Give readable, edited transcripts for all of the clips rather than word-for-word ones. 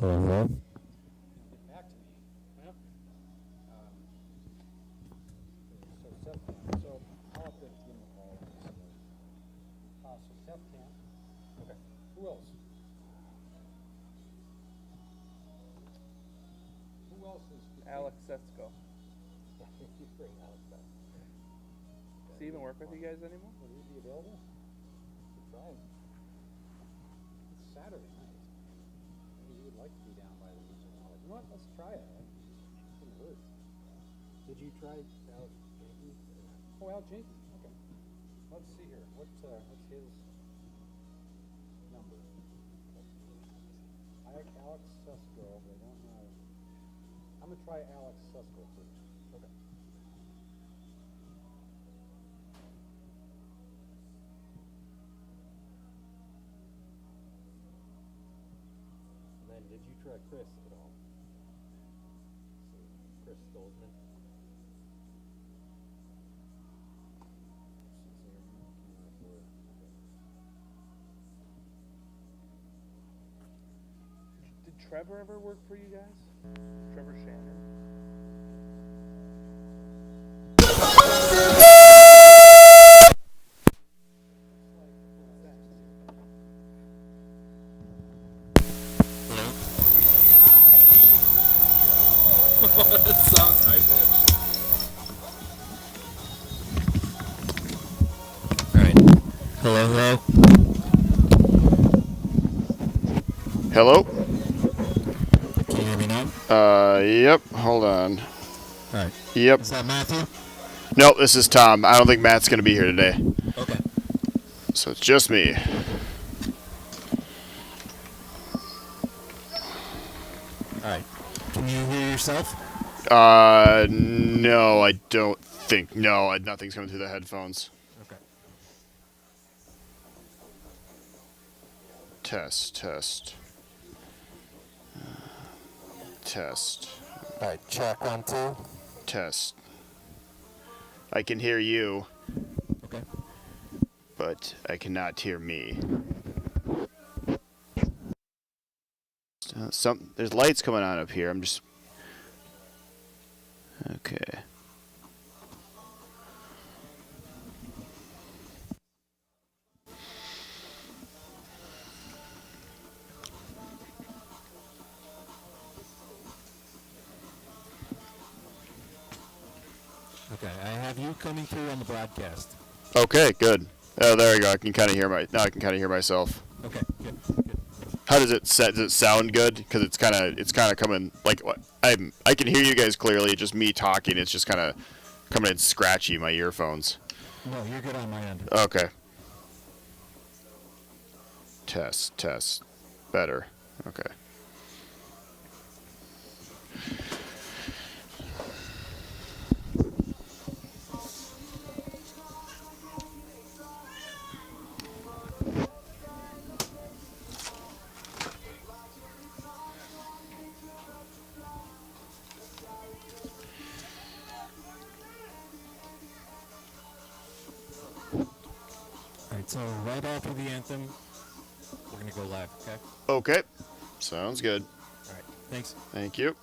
Hello. Get back to me. Yep. So I'll have to give him a call. So Seth can't. Okay. Who else? Who else is? Alex Setsko. You bring Alex back. Does he even work with you guys anymore? Will he be available? We'll try him. It's Saturday night. Maybe he would like to be down by the beach. You know what? Let's try it. Couldn't hurt. Did you try Alex Jenkins? Oh, Al Jenkins. Okay. Let's see here. What's his number? Alex Sesko, but I don't know. I'm gonna try Alex Sesko first. Okay. And then, did you try Chris at all? Chris Stolzman. Did Trevor ever work for you guys? Trevor Shannon? It sounds high pitched. Alright. Hello. Hello? Can you hear me now? Yep. Hold on. Alright. Yep. Is that Matthew? Nope, this is Tom. I don't think Matt's going to be here today. Okay. So it's just me. Alright. Can you hear yourself? No, I don't think. No, nothing's coming through the headphones. Okay. Test. Alright, check 1, 2. Test. I can hear you, Okay. but I cannot hear me. There's lights coming on up here. I'm just... Okay. Okay, I have you coming through on the broadcast. Okay, good. Oh, there we go. I can kind of hear myself. Okay, good. How does it set? Does it sound good? Because it's kind of coming like I can hear you guys clearly. Just me talking, it's just kind of coming in scratchy my earphones. No, you're good on my end. Okay. Test. Better. Okay. Alright, so right after the anthem, we're going to go live, okay? Okay. Sounds good. Alright, thanks. Thank you.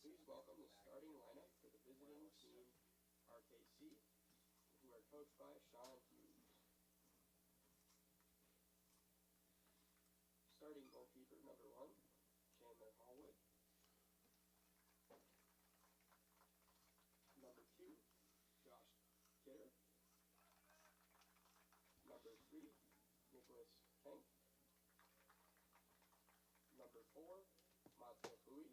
Please welcome the starting lineup for the visiting team, RKC, who are coached by Sean Hughes. Starting goalkeeper number 1, Chandler Hallwood. Number 2, Josh Kidder. Number 3, Nicholas Henk. Number 4, Mateo Hui.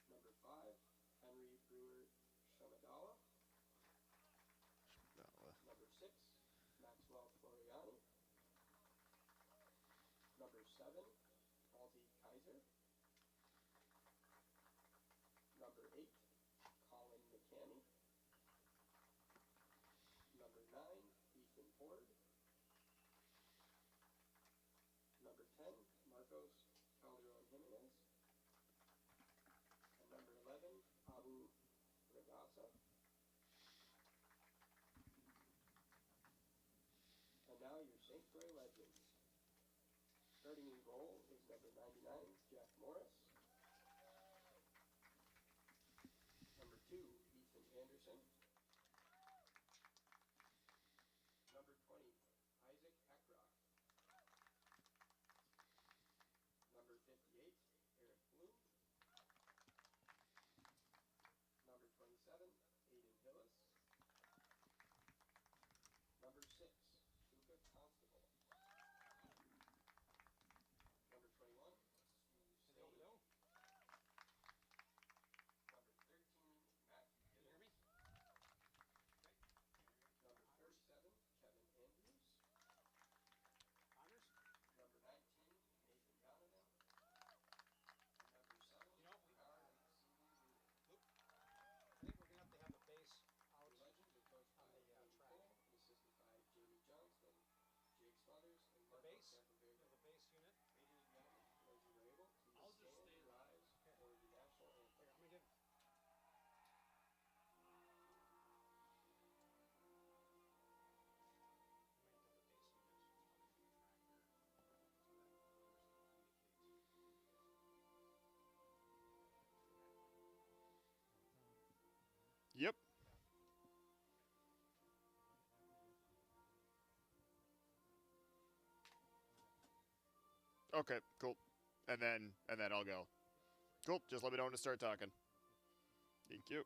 Number 5, Henry Brewer Shamadala. Number 6, Maxwell Floriani. Number 7, Alti Kaiser. Number 8, Colin McCanny. Number 9, Ethan Ford. Number 10, Marcos Calderon Jimenez. And number 11, Abu Regasa. And now your St. Croix Legends. Starting in goal is number 99, Jack Morris. Number 2, Ethan Anderson. Number 20, Isaac Eckrock. Number 58, Eric Bloom. Number 27, Aiden Hillis. Number 6, Luca Constable. Number 21, Stu Stain. Number 13, Matt Gibbons. Number 37, Kevin Andrews. Number 19, Nathan Donovan. And number 7, Howard Luke. I think we're gonna have to have a base out The Legends are coached by on the track. Cole, assisted by Jamie Johnston, Jake Smothers, and The Marco base? Campoverde. The base unit. Ladies and gentlemen, Legends are able to stand, rise, for the national anthem. Here, I'm gonna give. Yep. Okay, cool. And then I'll go. Cool. Just let me know when to start talking. Thank you.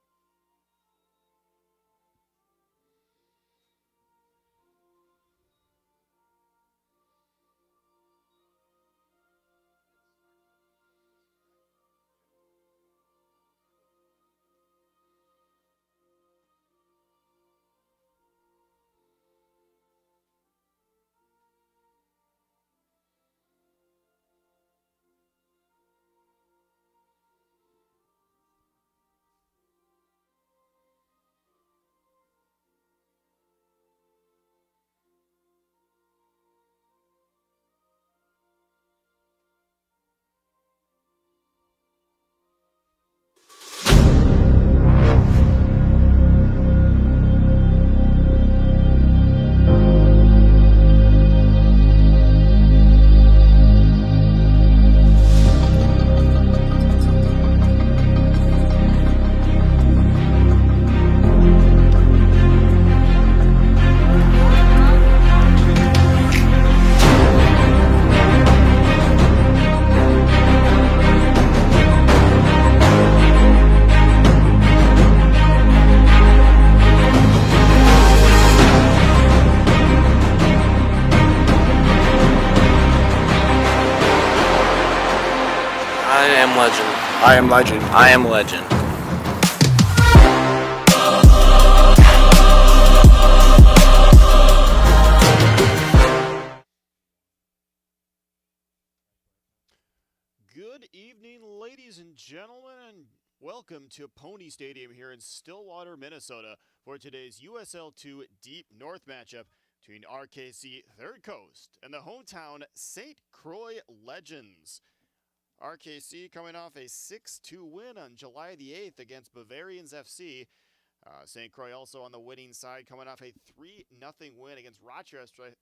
I am legend. I am legend. I am legend. Good evening, ladies and gentlemen, and welcome to Pony Stadium here in Stillwater, Minnesota for today's USL 2 Deep North matchup between RKC Third Coast and the hometown St. Croix Legends. RKC coming off a 6-2 win on July the 8th against Bavarians FC. St. Croix also on the winning side, coming off a 3-0 win against Rochester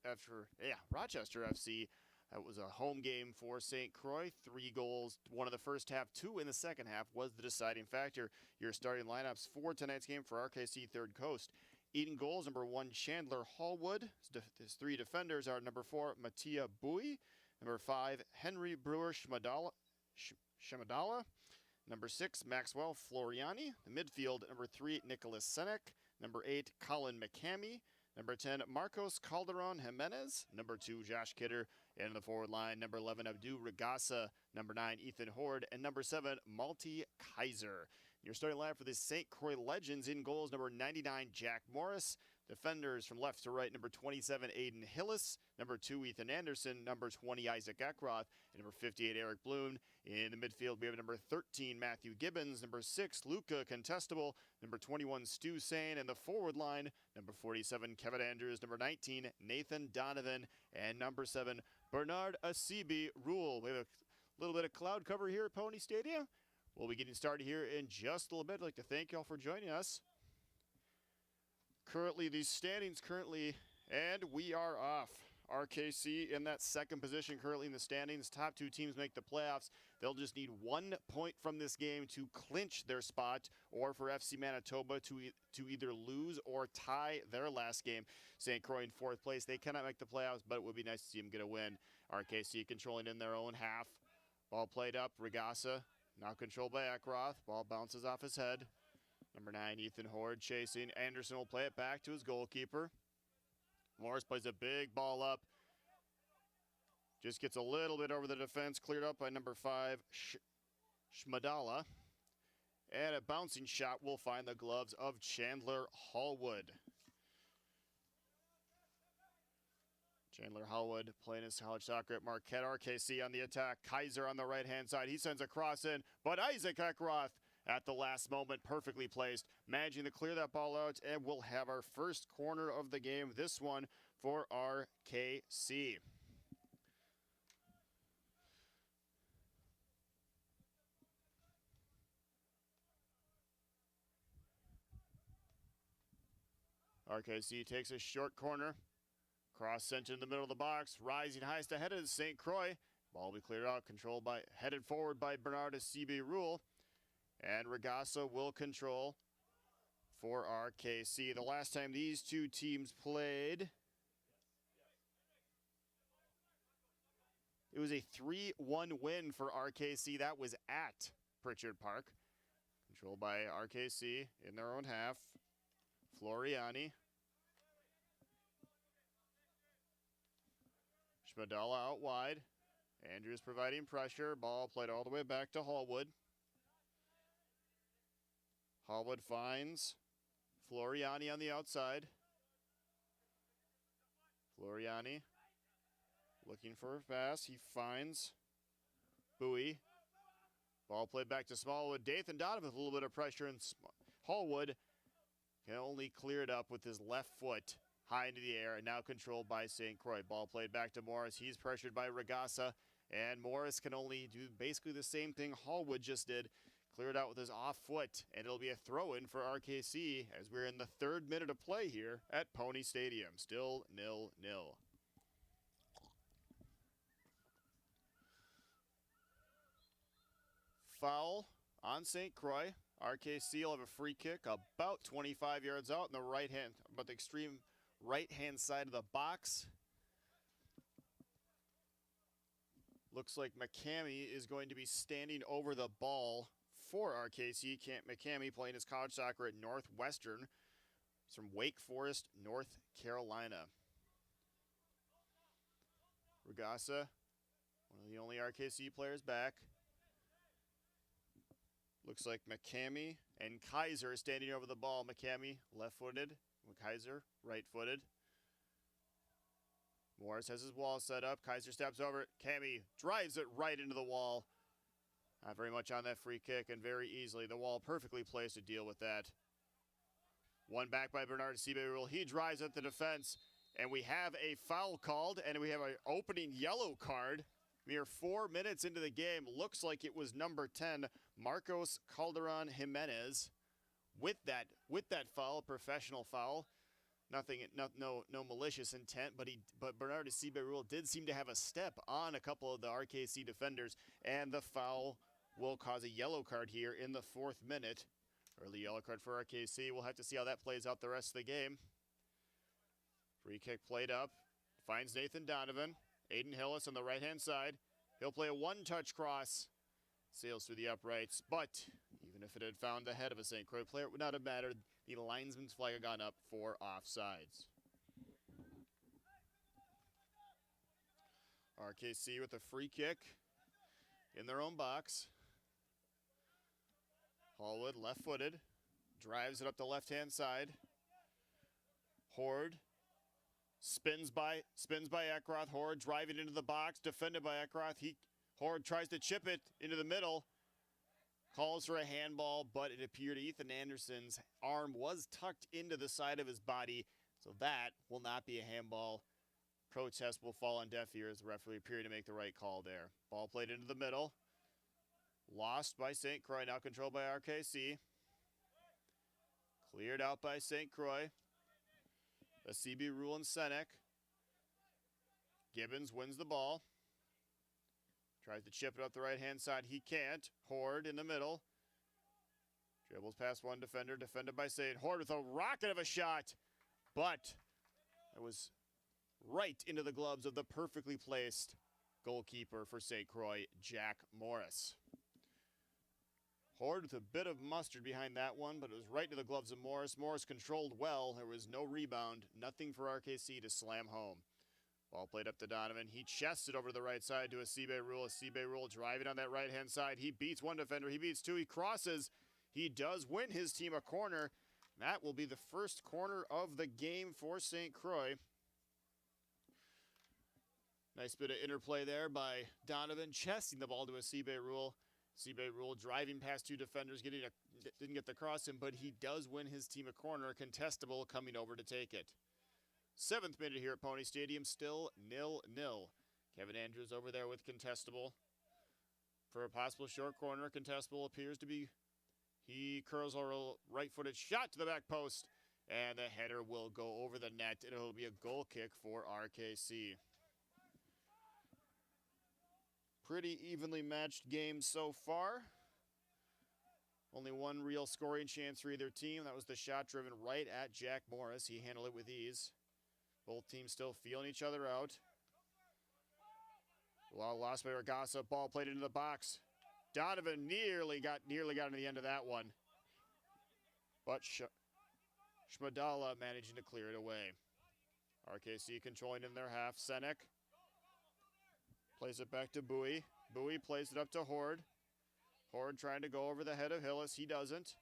FC That was a home game for St. Croix. 3 goals, 1 in the first half, 2 in the second half was the deciding factor. Your starting lineups for tonight's game for RKC Third Coast. Eating goals, number 1, Chandler Hallwood. His 3 defenders are number 4, Mattia Bui. Number 5, Henry Brewer Shmadala. Number 6, Maxwell Floriani. The midfield, number 3, Nicholas Senek. Number 8, Colin McCamey. Number 10, Marcos Calderon Jimenez. Number 2, Josh Kidder. And in the forward line, number 11, Abdu Regassa. Number 9, Ethan Horde. And number 7, Malti Kaiser. Your starting lineup for the St. Croix Legends: in goals, number 99, Jack Morris. Defenders from left to right, number 27, Aiden Hillis. Number 2, Ethan Anderson. Number 20, Isaac Eckroth. And number 58, Eric Bloom. In the midfield, we have number 13, Matthew Gibbons. Number 6, Luca Contestable. Number 21, Stu Sane. And the forward line, number 47, Kevin Andrews. Number 19, Nathan Donovan. And number 7, Bernard Asibi Rule. We have a little bit of cloud cover here at Pony Stadium. We'll be getting started here in just a little bit. I'd like to thank you all for joining us. Currently, these standings and we are off. RKC in that second position currently in the standings. Top 2 teams make the playoffs. They'll just need 1 point from this game to clinch their spot, or for FC Manitoba to either lose or tie their last game. St. Croix in 4th place. They cannot make the playoffs, but it would be nice to see them get a win. RKC controlling in their own half. Ball played up. Regassa now controlled by Eckroth. Ball bounces off his head. Number 9, Ethan Horde chasing. Anderson will play it back to his goalkeeper. Morris plays a big ball up. Just gets a little bit over the defense. Cleared up by number 5, Shmadala. And a bouncing shot will find the gloves of Chandler Hallwood. Chandler Hallwood playing his college soccer at Marquette. RKC on the attack. Kaiser on the right-hand side. He sends a cross in, but Isaac Eckroth at the last moment, perfectly placed, managing to clear that ball out, and we'll have our first corner of the game, this one for RKC. RKC takes a short corner. Cross sent in the middle of the box, rising highest ahead of St. Croix. Ball will be cleared out, headed forward by Bernard CB Rule. And Regassa will control for RKC. The last time these 2 teams played, it was a 3-1 win for RKC. That was at Pritchard Park. Controlled by RKC in their own half. Floriani. Shmadala out wide. Andrews providing pressure. Ball played all the way back to Hallwood. Hallwood finds Floriani on the outside. Floriani looking for a pass. He finds Bowie. Ball played back to Smallwood. Dathan Donovan with a little bit of pressure, and Hallwood can only clear it up with his left foot high into the air, and now controlled by St. Croix. Ball played back to Morris. He's pressured by Regassa, and Morris can only do basically the same thing Hallwood just did. Clear it out with his off foot, and it'll be a throw-in for RKC as we're in the 3rd minute of play here at Pony Stadium. Still 0-0. Foul on St. Croix. RKC will have a free kick about 25 yards out in the right hand, about the extreme right-hand side of the box. Looks like McCamey is going to be standing over the ball for RKC. McCamey playing his college soccer at Northwestern. He's from Wake Forest, North Carolina. Regassa, one of the only RKC players back. Looks like McCamey and Kaiser standing over the ball. McCamey left-footed, Kaiser right-footed. Morris has his wall set up. Kaiser steps over it. Cammy drives it right into the wall. Not very much on that free kick, and very easily the wall perfectly placed to deal with that. One back by Bernard Seabairul. He drives at the defense, and we have a foul called, and we have an opening yellow card. Mere 4 minutes into the game. Looks like it was number 10, Marcos Calderon Jimenez, with that foul, professional foul. Nothing, no malicious intent, but Bernard Rule did seem to have a step on a couple of the RKC defenders, and the foul will cause a yellow card here in the 4th minute. Early yellow card for RKC. We'll have to see how that plays out the rest of the game. Free kick played up, finds Nathan Donovan. Aiden Hillis on the right-hand side. He'll play a one-touch cross, sails through the uprights, but even if it had found the head of a St. Croix player, it would not have mattered. The linesman's flag had gone up for offsides. RKC with a free kick in their own box. Hallwood, left-footed, drives it up the left-hand side. Horde spins by Eckroth. Horde driving into the box, defended by Eckroth. Horde tries to chip it into the middle. Calls for a handball, but it appeared Ethan Anderson's arm was tucked into the side of his body, so that will not be a handball. Protest will fall on deaf ears. The referee appeared to make the right call there. Ball played into the middle. Lost by St. Croix, now controlled by RKC. Cleared out by St. Croix. A CB Rule and Senek. Gibbons wins the ball. Tries to chip it up the right-hand side. He can't. Horde in the middle. Dribbles past one defender. Defended by St. Horde with a rocket of a shot. But it was right into the gloves of the perfectly placed goalkeeper for St. Croix, Jack Morris. Horde with a bit of mustard behind that one, but it was right into the gloves of Morris. Morris controlled well. There was no rebound. Nothing for RKC to slam home. Ball played up to Donovan. He chests it over to the right side to a Seabay Rule driving on that right-hand side. He beats one defender. He beats two. He crosses. He does win his team a corner. That will be the first corner of the game for St. Croix. Nice bit of interplay there by Donovan, chesting the ball to a Seabay Rule. Seabay Rule driving past two defenders, didn't get the cross in, but he does win his team a corner. Contestable coming over to take it. 7th minute here at Pony Stadium, still 0-0. Kevin Andrews over there with Contestable. For a possible short corner, Contestable appears to be, he curls a right-footed shot to the back post, and the header will go over the net, and it'll be a goal kick for RKC. Pretty evenly matched game so far. Only one real scoring chance for either team. That was the shot driven right at Jack Morris. He handled it with ease. Both teams still feeling each other out. Well, lost by Regassa. Ball played into the box. Donovan nearly got to the end of that one. But Shmadala managing to clear it away. RKC controlling in their half. Senek plays it back to Bowie. Bowie plays it up to Horde. Horde trying to go over the head of Hillis. He doesn't.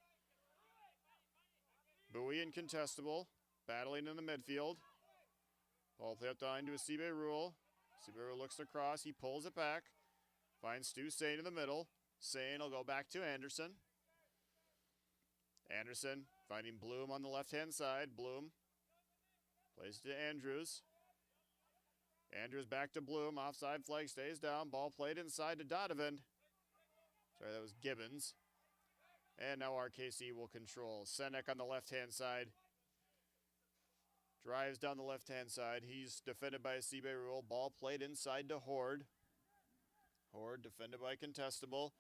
Bowie and Contestable battling in the midfield. Ball play up behind to a Seabay Rule. Seabay Rule looks across. He pulls it back. Finds Stu Sane in the middle. Sane will go back to Anderson. Anderson finding Bloom on the left-hand side. Bloom plays to Andrews. Andrews back to Bloom. Offside flag stays down. Ball played inside to Donovan. Sorry, that was Gibbons. And now RKC will control. Senek on the left-hand side. Drives down the left-hand side. He's defended by a Seabay Rule. Ball played inside to Horde. Horde defended by Contestable.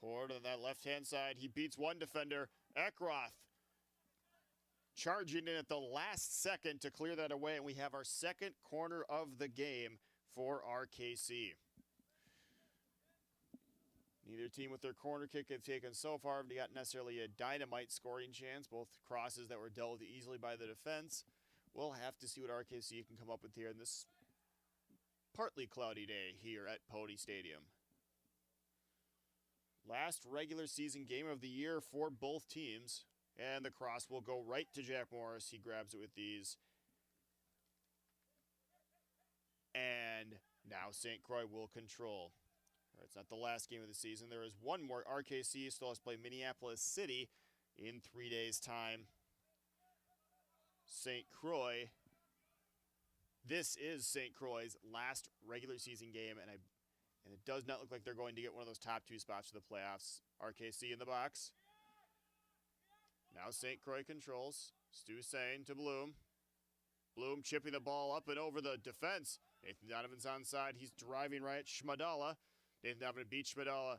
Horde on that left-hand side. He beats one defender. Eckroth charging in at the last second to clear that away. And we have our second corner of the game for RKC. Neither team with their corner kick have taken so far have got necessarily a dynamite scoring chance. Both crosses that were dealt with easily by the defense. We'll have to see what RKC can come up with here in this partly cloudy day here at Pony Stadium. Last regular season game of the year for both teams. And the cross will go right to Jack Morris. He grabs it with ease. And now St. Croix will control. It's not the last game of the season. There is one more. RKC still has to play Minneapolis City in 3 days' time. St. Croix. This is St. Croix's last regular season game, and it does not look like they're going to get one of those top two spots for the playoffs. RKC in the box. Now St. Croix controls. Stu Sane to Bloom. Bloom chipping the ball up and over the defense. Nathan Donovan's onside. He's driving right. Schmadala. Nathan Donovan beats Schmadala.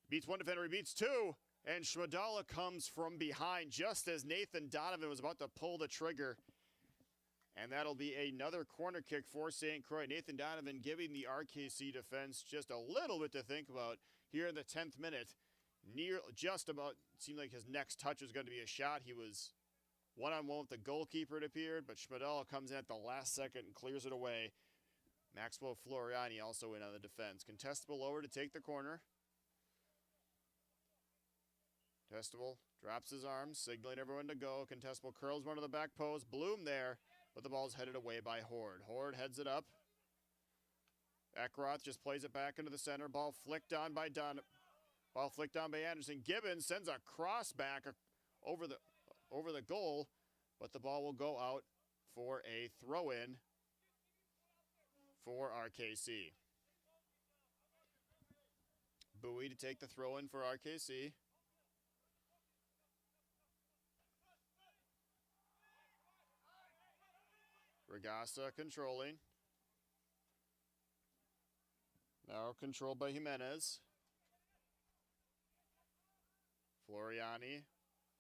Beats one defender, he beats two. And Schmadala comes from behind just as Nathan Donovan was about to pull the trigger. And that'll be another corner kick for St. Croix. Nathan Donovan giving the RKC defense just a little bit to think about here in the 10th minute. Seemed like his next touch was going to be a shot. He was one-on-one with the goalkeeper, it appeared, but Schmadala comes in at the last second and clears it away. Maxwell Floriani also in on the defense. Contestable over to take the corner. Contestable drops his arms, signaling everyone to go. Contestable curls one to the back post. Bloom there, but the ball's headed away by Horde. Horde heads it up. Eckroth just plays it back into the center. Ball flicked on by Anderson. Gibbons sends a cross back over the goal, but the ball will go out for a throw-in for RKC. Bowie to take the throw-in for RKC. Regasa controlling. Now controlled by Jimenez. Floriani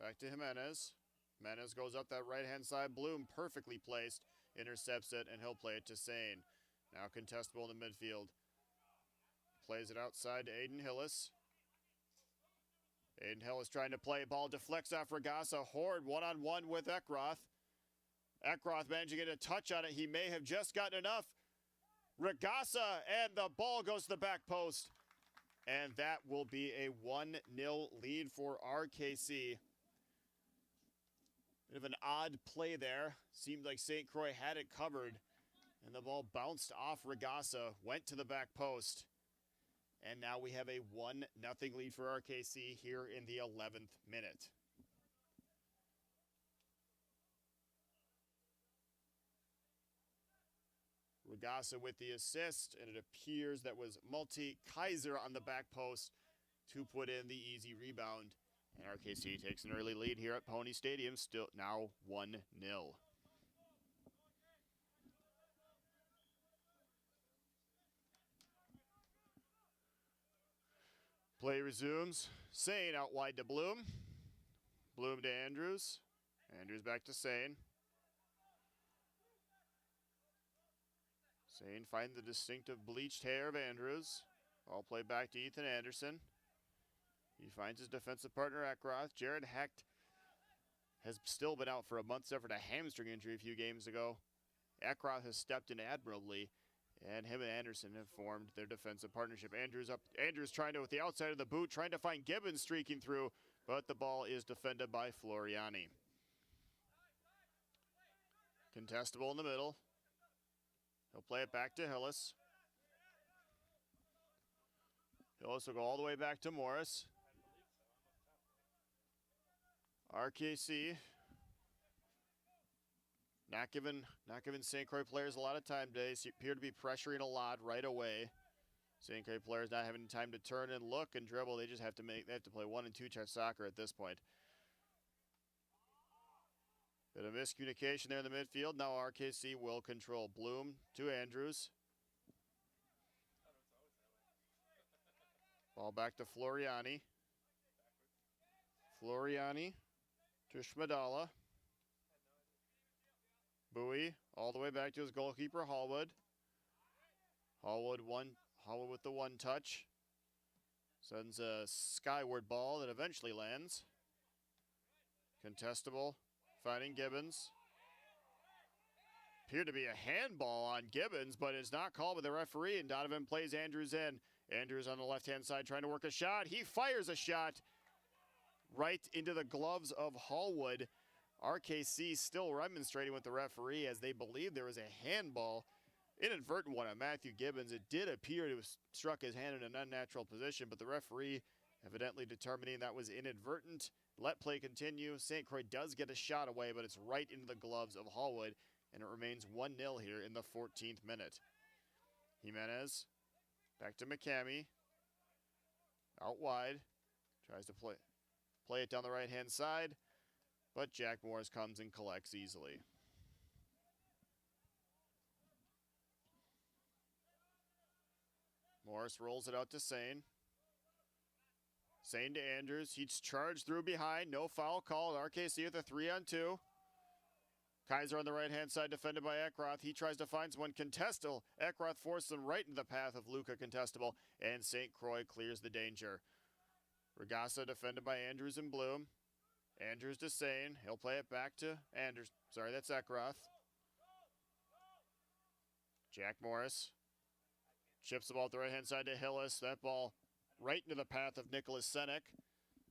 back to Jimenez. Jimenez goes up that right-hand side. Bloom perfectly placed. Intercepts it, and he'll play it to Sane. Now contestable in the midfield. Plays it outside to Aiden Hillis. Aiden Hillis trying to play. Ball deflects off Regasa. Horde one-on-one with Eckroth. Eckroth managing to get a touch on it. He may have just gotten enough. Regasa, and the ball goes to the back post. And that will be a 1-0 lead for RKC. Bit of an odd play there. Seemed like St. Croix had it covered. And the ball bounced off Regasa, went to the back post. And now we have a 1-0 lead for RKC here in the 11th minute. Regasa with the assist, and it appears that was Kaiser on the back post to put in the easy rebound. And RKC takes an early lead here at Pony Stadium, still now 1-0. Play resumes. Sane out wide to Bloom. Bloom to Andrews. Andrews back to Sane. Sane finds the distinctive bleached hair of Andrews. All play back to Ethan Anderson. He finds his defensive partner Eckroth. Jared Hecht has still been out for a month, suffered a hamstring injury a few games ago. Eckroth has stepped in admirably, and him and Anderson have formed their defensive partnership. Andrews trying to, with the outside of the boot, trying to find Gibbons streaking through, but the ball is defended by Floriani. Contestable in the middle. He'll play it back to Hillis. Hillis will go all the way back to Morris. RKC not giving St. Croix players a lot of time today. Appear to be pressuring a lot right away. St. Croix players not having time to turn and look and dribble. They just have to play 1- and 2-touch soccer at this point. Bit of miscommunication there in the midfield. Now RKC will control. Bloom to Andrews. Ball back to Floriani. Floriani to Schmadala. Bowie all the way back to his goalkeeper, Hallwood. Hallwood with the one touch. Sends a skyward ball that eventually lands. Contestable. Finding Gibbons. Appeared to be a handball on Gibbons, but it's not called by the referee, and Donovan plays Andrews in. Andrews on the left-hand side trying to work a shot. He fires a shot right into the gloves of Hallwood. RKC still remonstrating with the referee as they believe there was a handball, inadvertent one on Matthew Gibbons. It did appear to have struck his hand in an unnatural position, but the referee evidently determining that was inadvertent. Let play continue. St. Croix does get a shot away, but it's right into the gloves of Hallwood, and it remains 1-0 here in the 14th minute. Jimenez back to McCamey. Out wide. Tries to play it down the right-hand side, but Jack Morris comes and collects easily. Morris rolls it out to Sane. Sane to Andrews. He's charged through behind. No foul called. RKC with a 3-on-2. Kaiser on the right-hand side, defended by Eckroth. He tries to find someone. Contestable. Eckroth forces him right into the path of Luca Contestable, and St. Croix clears the danger. Regassa defended by Andrews and Bloom. Andrews to Sane. He'll play it back to Andrews. Sorry, that's Eckroth. Jack Morris chips the ball at the right-hand side to Hillis. That ball right into the path of Nicholas Senek.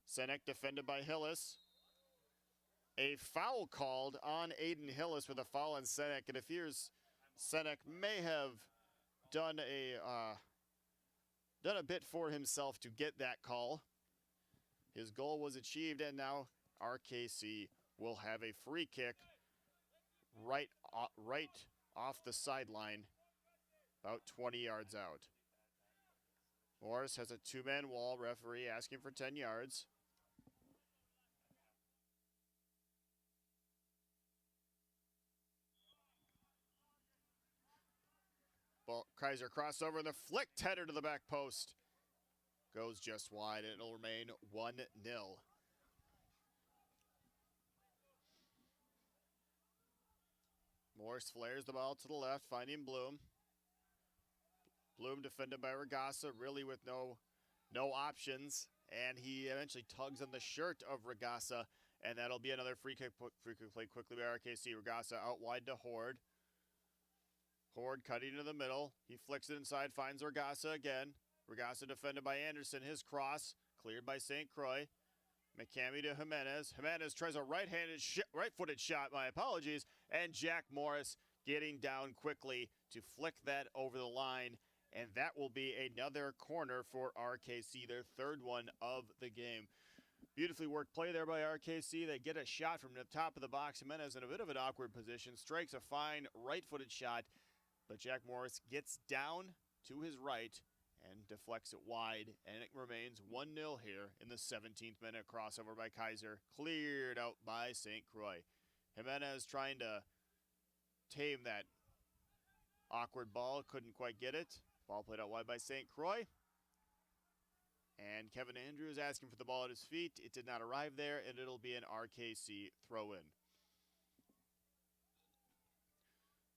Senek defended by Hillis. A foul called on Aiden Hillis with a foul on Senek. It appears Senek may have done a bit for himself to get that call. His goal was achieved, and now RKC will have a free kick right off the sideline, about 20 yards out. Morris has a two-man wall. Referee asking for 10 yards. Ball, Kaiser crossover, and the flicked header to the back post goes just wide, and it'll remain 1-0. Morris flares the ball to the left, finding Bloom. Bloom defended by Regassa, really with no options, and he eventually tugs on the shirt of Regassa, and that'll be another free kick play quickly by RKC. Regassa out wide to Horde. Horde cutting into the middle. He flicks it inside, finds Regassa again. Regassa defended by Anderson. His cross cleared by St. Croix. McCamey to Jimenez. Jimenez tries a right-footed shot, my apologies, and Jack Morris getting down quickly to flick that over the line, and that will be another corner for RKC, their third one of the game. Beautifully worked play there by RKC. They get a shot from the top of the box. Jimenez in a bit of an awkward position, strikes a fine right-footed shot, but Jack Morris gets down to his right and deflects it wide, and it remains 1-0 here in the 17th minute. Crossover by Kaiser, cleared out by St. Croix. Jimenez trying to tame that awkward ball, couldn't quite get it. Ball played out wide by St. Croix. And Kevin Andrews asking for the ball at his feet. It did not arrive there, and it'll be an RKC throw-in.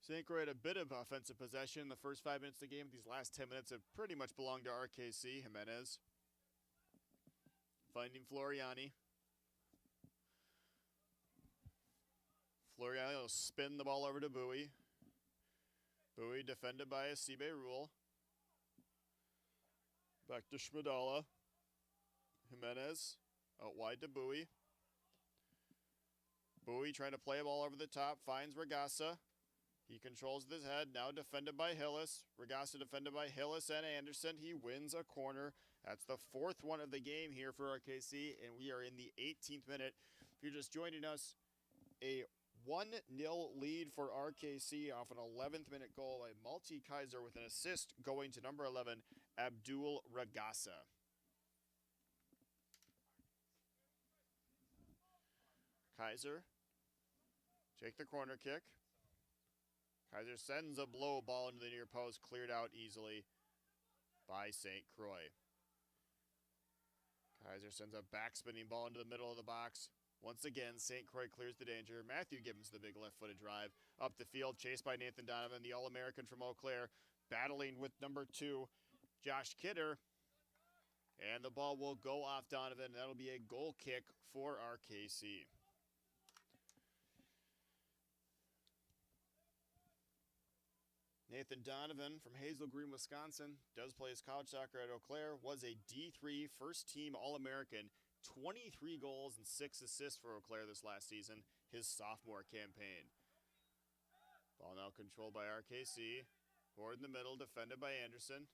St. Croix had a bit of offensive possession the first 5 minutes of the game. These last 10 minutes have pretty much belonged to RKC. Jimenez finding Floriani. Floriani will spin the ball over to Bowie. Bowie defended by Asibe Rule. Back to Schmidala. Jimenez out wide to Bowie. Bowie trying to play a ball over the top. Finds Regassa. He controls with his head. Now defended by Hillis. Regassa defended by Hillis and Anderson. He wins a corner. That's the fourth one of the game here for RKC, and we are in the 18th minute. If you're just joining us, a 1-0 lead for RKC off an 11th minute goal by Malti Kaiser with an assist going to number 11, Abdul Regassa. Kaiser take the corner kick. Kaiser sends a blow ball into the near post, cleared out easily by St. Croix. Kaiser sends a back-spinning ball into the middle of the box. Once again, St. Croix clears the danger. Matthew Gibbons the big left-footed drive up the field, chased by Nathan Donovan, the All-American from Eau Claire, battling with number 2, Josh Kidder. And the ball will go off Donovan. That'll be a goal kick for RKC. Nathan Donovan from Hazel Green, Wisconsin, does play his college soccer at Eau Claire, was a D3 first-team All-American, 23 goals and 6 assists for Eau Claire this last season, his sophomore campaign. Ball now controlled by RKC. Horde in the middle, defended by Anderson.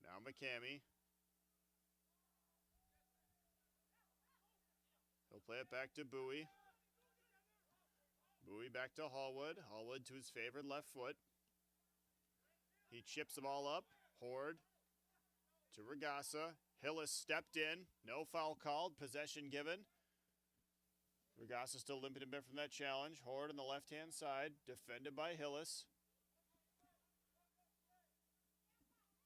Now McCamey. He'll play it back to Bowie. Bowie back to Hallwood. Hallwood to his favorite left foot. He chips the ball up. Horde to Regassa. Hillis stepped in. No foul called. Possession given. Regassa still limping a bit from that challenge. Horde on the left-hand side. Defended by Hillis.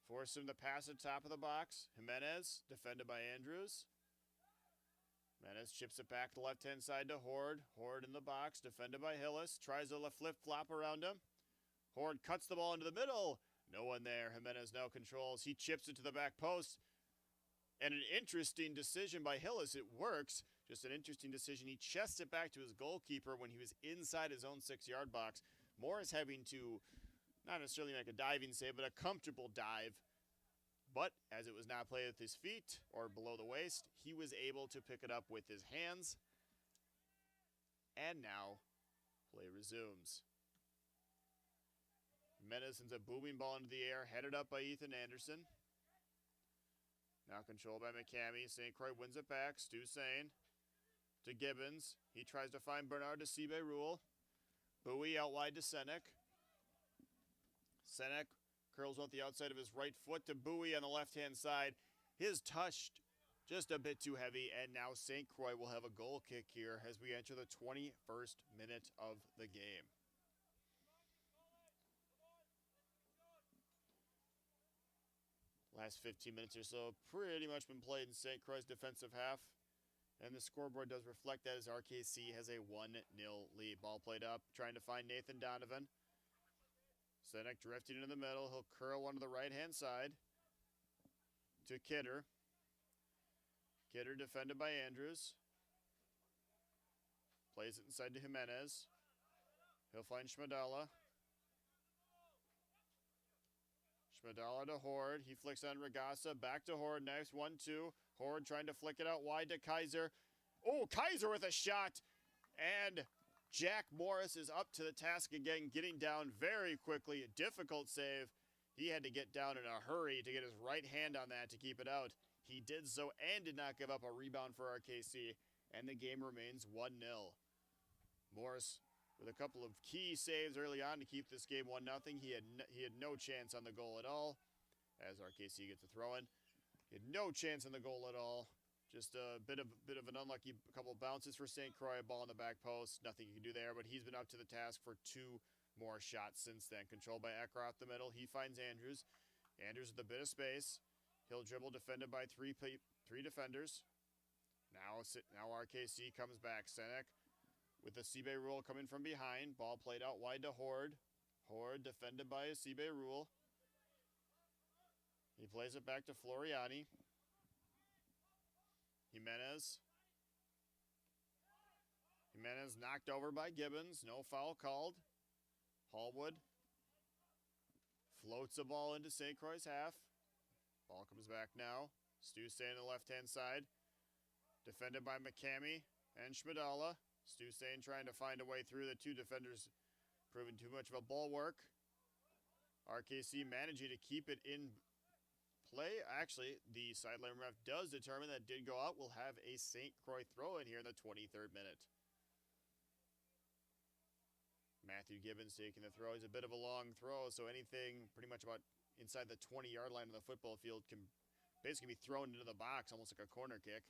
Force him to pass at top of the box. Jimenez, defended by Andrews. Jimenez chips it back to the left-hand side to Horde. Horde in the box, defended by Hillis. Tries a flip-flop around him. Horde cuts the ball into the middle. No one there. Jimenez now controls. He chips it to the back post. And an interesting decision by Hillis. It works. Just an interesting decision. He chests it back to his goalkeeper when he was inside his own 6-yard box. Morris having to not necessarily make a diving save, but a comfortable dive. But as it was not played with his feet or below the waist, he was able to pick it up with his hands. And now, play resumes. Jimenez sends a booming ball into the air, headed up by Ethan Anderson. Now controlled by McCamey. St. Croix wins it back. Stu Sane to Gibbons. He tries to find Bernard to Rule. Bowie out wide to Senek. Senek curls with the outside of his right foot to Bowie on the left-hand side. His touch just a bit too heavy, and now St. Croix will have a goal kick here as we enter the 21st minute of the game. Last 15 minutes or so pretty much been played in St. Croix's defensive half. And the scoreboard does reflect that as RKC has a 1-0 lead. Ball played up, trying to find Nathan Donovan. Senek drifting into the middle. He'll curl one to the right-hand side to Kidder. Kidder defended by Andrews. Plays it inside to Jimenez. He'll find Schmadala. Schmadala to Horde. He flicks on Regassa. Back to Horde. Next 1-2. Horde trying to flick it out wide to Kaiser. Oh, Kaiser with a shot. And Jack Morris is up to the task again, getting down very quickly. A difficult save. He had to get down in a hurry to get his right hand on that to keep it out. He did so and did not give up a rebound for RKC. And the game remains 1-0. Morris with a couple of key saves early on to keep this game 1-0. He had no chance on the goal at all as RKC gets a throw in. He had no chance on the goal at all. Just a bit of an unlucky couple of bounces for St. Croix. Ball in the back post. Nothing he can do there, but he's been up to the task for 2 more shots since then. Controlled by Eckroth the middle. He finds Andrews. Andrews with a bit of space. He'll dribble, defended by three defenders. Now RKC comes back. Senek with the Sibe Rule coming from behind. Ball played out wide to Horde. Horde defended by a Sibe Rule. He plays it back to Floriani. Jimenez. Jimenez knocked over by Gibbons. No foul called. Hallwood floats the ball into St. Croix's half. Ball comes back now. Stu staying on the left-hand side. Defended by McCamey and Schmadala. Stu Sane trying to find a way through. The 2 defenders proving too much of a bulwark. RKC managing to keep it in play. Actually, the sideline ref does determine that did go out. We'll have a St. Croix throw in here in the 23rd minute. Matthew Gibbons taking the throw. He's a bit of a long throw, so anything pretty much about inside the 20-yard line of the football field can basically be thrown into the box, almost like a corner kick.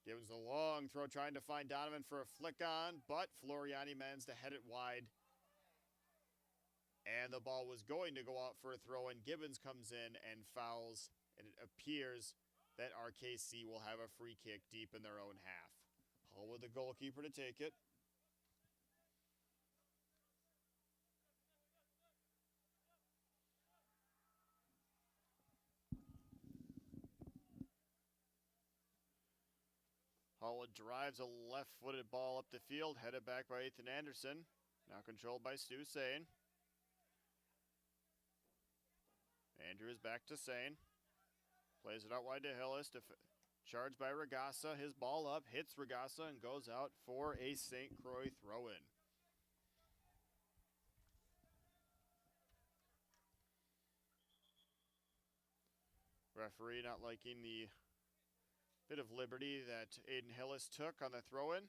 Gibbons a long throw, trying to find Donovan for a flick on, but Floriani managed to head it wide. And the ball was going to go out for a throw, and Gibbons comes in and fouls, and it appears that RKC will have a free kick deep in their own half. Hall with the goalkeeper to take it. Hallwood drives a left-footed ball up the field, headed back by Ethan Anderson. Now controlled by Stu Sane. Andrews back to Sane. Plays it out wide to Hillis. Charged by Regassa. His ball up, hits Regassa, and goes out for a St. Croix throw-in. Referee not liking the bit of liberty that Aiden Hillis took on the throw-in.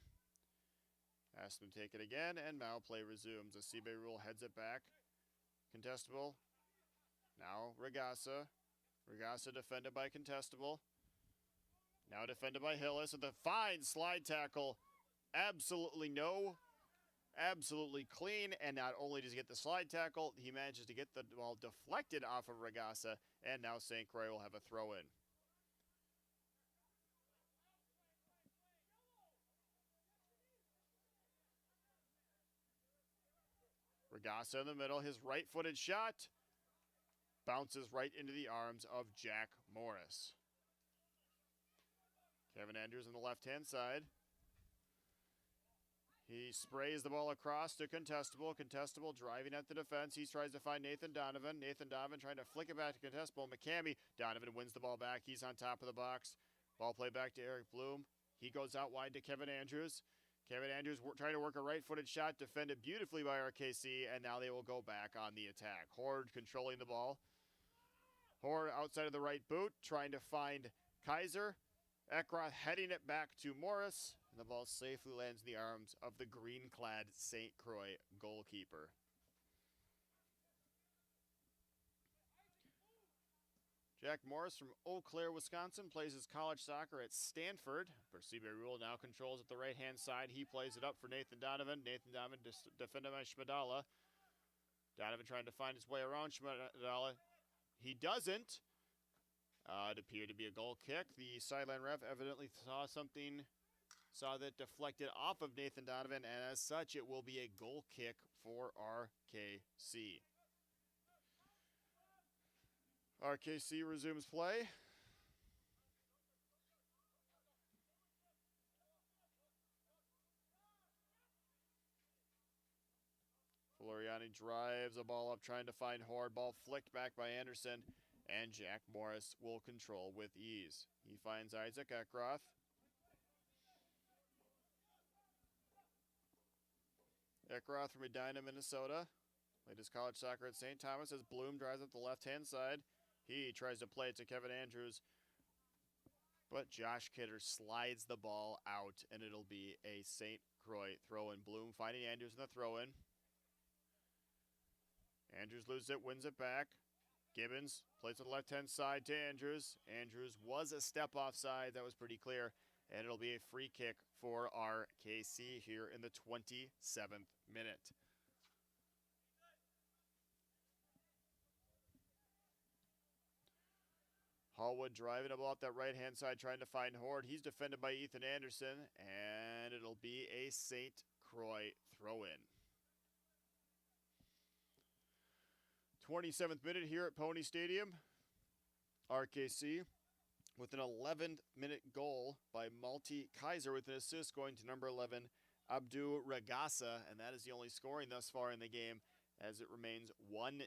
Asked him to take it again, and now play resumes. The Sibe Rule heads it back. Contestable. Now Regassa. Regassa defended by Contestable. Now defended by Hillis with a fine slide tackle. Absolutely no absolutely clean, and not only does he get the slide tackle, he manages to get the ball deflected off of Regasa, and now St. Croix will have a throw-in. Regasa in the middle, his right-footed shot bounces right into the arms of Jack Morris. Kevin Andrews on the left-hand side. He sprays the ball across to Contestable. Contestable driving at the defense. He tries to find Nathan Donovan. Nathan Donovan trying to flick it back to Contestable. McCamey. Donovan wins the ball back. He's on top of the box. Ball play back to Eric Bloom. He goes out wide to Kevin Andrews. Kevin Andrews trying to work a right-footed shot, defended beautifully by RKC, and now they will go back on the attack. Horde controlling the ball. Horde outside of the right boot, trying to find Kaiser. Eckroth heading it back to Morris, and the ball safely lands in the arms of the green-clad St. Croix goalkeeper. Jack Morris from Eau Claire, Wisconsin, plays his college soccer at Stanford. Percibe Rule now controls at the right-hand side. He plays it up for Nathan Donovan. Nathan Donovan defended by Schmadala. Donovan trying to find his way around Schmadala. He doesn't. It appeared to be a goal kick. The sideline ref evidently saw that deflected off of Nathan Donovan, and as such, it will be a goal kick for RKC. RKC resumes play. Floriani drives the ball up, trying to find Horde. Ball flicked back by Anderson, and Jack Morris will control with ease. He finds Isaac Eckroth. Eckroth from Edina, Minnesota. Played his college soccer at St. Thomas as Bloom drives up the left-hand side. He tries to play it to Kevin Andrews, but Josh Kidder slides the ball out, and it'll be a St. Croix throw-in. Bloom finding Andrews in the throw-in. Andrews loses it, wins it back. Gibbons plays on the left-hand side to Andrews. Andrews was a step offside. That was pretty clear. And it'll be a free kick for RKC here in the 27th minute. Hallwood driving the ball up that right-hand side, trying to find Horde. He's defended by Ethan Anderson, and it'll be a St. Croix throw-in. 27th minute here at Pony Stadium. RKC with an 11th-minute goal by Malti Kaiser with an assist going to number 11, Abdu Regasa, and that is the only scoring thus far in the game as it remains 1-0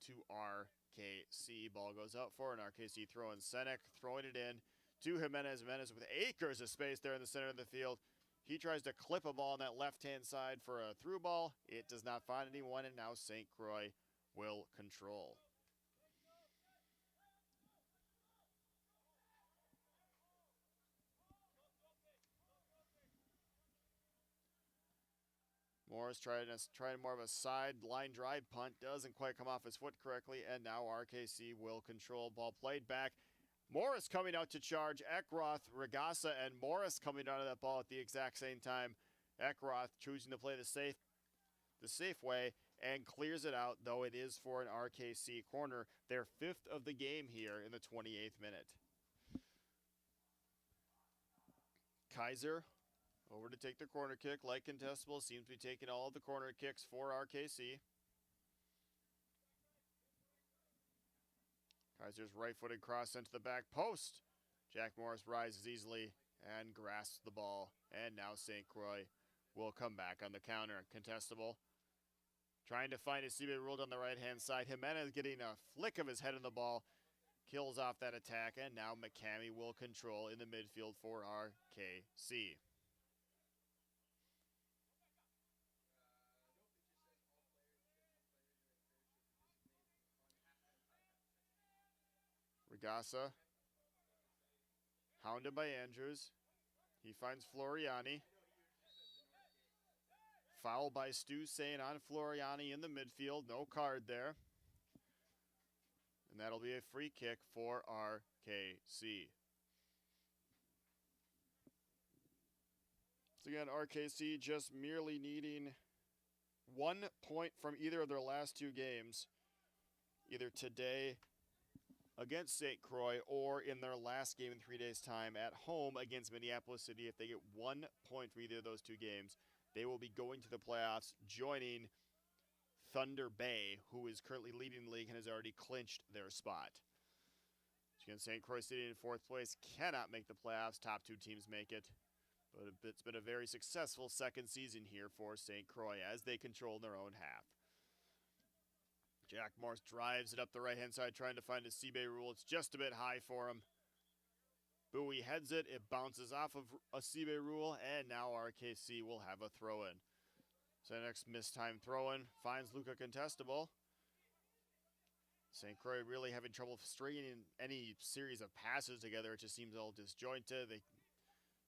to RKC. Ball goes out for an RKC throw-in. Senek throwing it in to Jimenez. Jimenez with acres of space there in the center of the field. He tries to clip a ball on that left-hand side for a through ball. It does not find anyone, and now St. Croix will control. Morris trying more of a sideline drive punt. Doesn't quite come off his foot correctly, and now RKC will control. Ball played back. Morris coming out to charge. Eckroth, Regasa, and Morris coming out of that ball at the exact same time. Eckroth choosing to play the safe way and clears it out, though it is for an RKC corner. Their 5th of the game here in the 28th minute. Kaiser over to take the corner kick. Like Contestable seems to be taking all of the corner kicks for RKC. Kaiser's right-footed cross into the back post. Jack Morris rises easily and grasps the ball. And now St. Croix will come back on the counter. Contestable trying to find a CB ruled on the right-hand side. Jimenez getting a flick of his head on the ball. Kills off that attack. And now McCamey will control in the midfield for RKC. Regasa, hounded by Andrews. He finds Floriani. Foul by Stu Sain on Floriani in the midfield. No card there. And that'll be a free kick for RKC. So again, RKC just merely needing 1 point from either of their last 2 games, either today against St. Croix or in their last game in 3 days' time at home against Minneapolis City. If they get 1 point from either of those 2 games, they will be going to the playoffs, joining Thunder Bay, who is currently leading the league and has already clinched their spot. Again, St. Croix City in 4th place cannot make the playoffs. Top 2 teams make it. But it's been a very successful second season here for St. Croix as they control their own half. Jack Morse drives it up the right-hand side, trying to find a C-Bay rule. It's just a bit high for him. Bowie heads it. It bounces off of a C-Bay rule, and now RKC will have a throw-in. So next mistimed throw-in finds Luca contestable. St. Croix really having trouble stringing any series of passes together. It just seems all disjointed.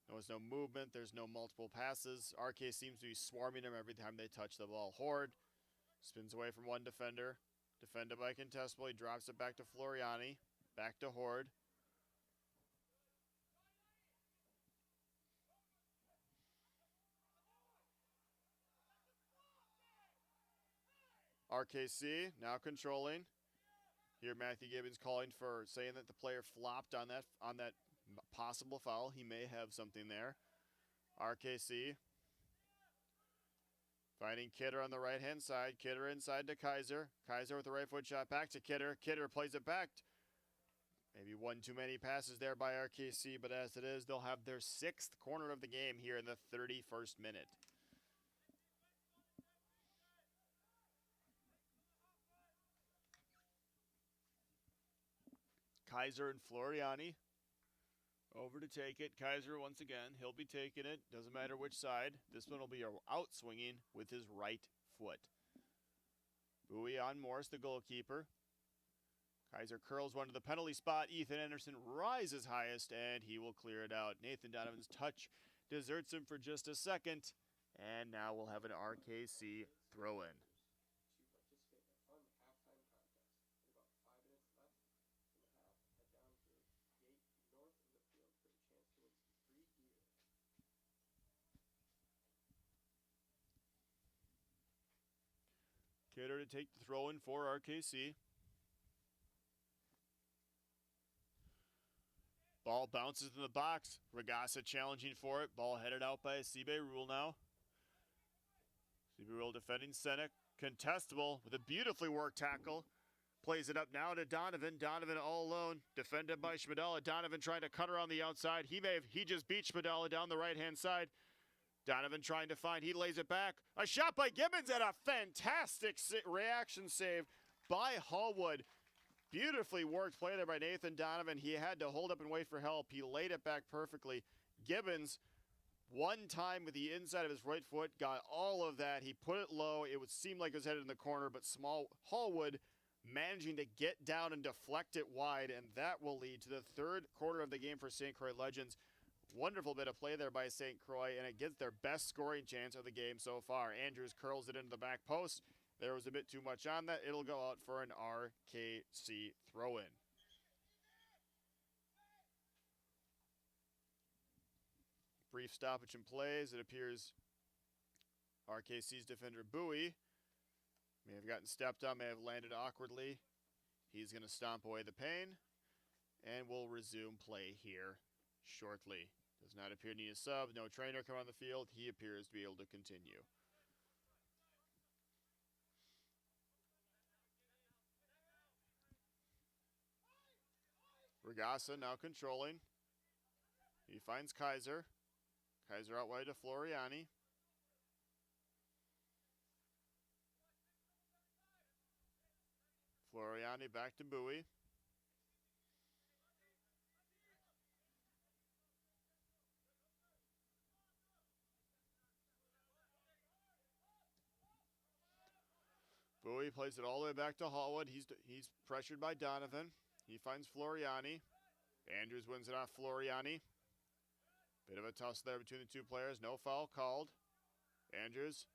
There's no movement. There's no multiple passes. RK seems to be swarming them every time they touch the ball. Horde spins away from one defender. Defended by contestable. He drops it back to Floriani. Back to Horde. RKC now controlling. Here Matthew Gibbons calling for, saying that the player flopped on that possible foul. He may have something there. RKC finding Kidder on the right-hand side. Kidder inside to Kaiser. Kaiser with the right foot shot back to Kidder. Kidder plays it back. Maybe one too many passes there by RKC, but as it is, they'll have their 6th corner of the game here in the 31st minute. Kaiser and Floriani over to take it. Kaiser once again, he'll be taking it. Doesn't matter which side. This one will be out swinging with his right foot. Bowie on Morse, the goalkeeper. Kaiser curls one to the penalty spot. Ethan Anderson rises highest, and he will clear it out. Nathan Donovan's touch deserts him for just a second, and now we'll have an RKC throw-in. Kidder to take the throw-in for RKC. Ball bounces in the box. Regassa challenging for it. Ball headed out by a C-Bay rule now. C-Bay rule defending Senek. Contestable with a beautifully worked tackle. Plays it up now to Donovan. Donovan all alone. Defended by Schmidala. Donovan trying to cut her on the outside. He just beat Schmidala down the right-hand side. Donovan trying to find. He lays it back. A shot by Gibbons and a fantastic reaction save by Hallwood. Beautifully worked play there by Nathan Donovan. He had to hold up and wait for help. He laid it back perfectly. Gibbons, one time with the inside of his right foot, got all of that. He put it low. It would seem like it was headed in the corner, but small Hallwood managing to get down and deflect it wide, and that will lead to the 3rd quarter of the game for St. Croix Legends. Wonderful bit of play there by St. Croix, and it gets their best scoring chance of the game so far. Andrews curls it into the back post. There was a bit too much on that. It'll go out for an RKC throw-in. Brief stoppage in plays. It appears RKC's defender Bowie may have gotten stepped on, may have landed awkwardly. He's going to stomp away the pain, and we'll resume play here shortly. Does not appear to need a sub. No trainer come on the field. He appears to be able to continue. Regassa now controlling. He finds Kaiser. Kaiser out wide to Floriani. Floriani back to Bowie. Bowie plays it all the way back to Hallwood. He's pressured by Donovan. He finds Floriani. Andrews wins it off Floriani. Bit of a tussle there between the two players. No foul called. Andrews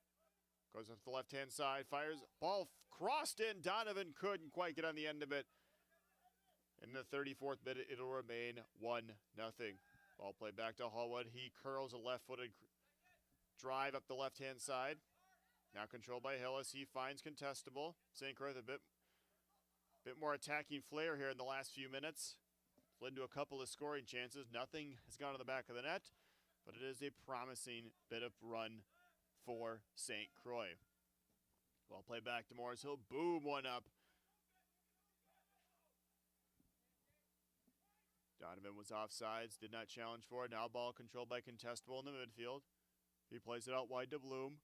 goes up the left-hand side. Fires. Ball crossed in. Donovan couldn't quite get on the end of it. In the 34th minute, it'll remain 1-0. Ball played back to Hallwood. He curls a left-footed drive up the left-hand side. Now controlled by Hillis. He finds contestable. St. Croix with a bit more attacking flair here in the last few minutes. Led to a couple of scoring chances. Nothing has gone to the back of the net, but it is a promising bit of run for St. Croix. Well played back to Morris. He'll boom one up. Donovan was offsides, did not challenge for it. Now ball controlled by contestable in the midfield. He plays it out wide to Bloom.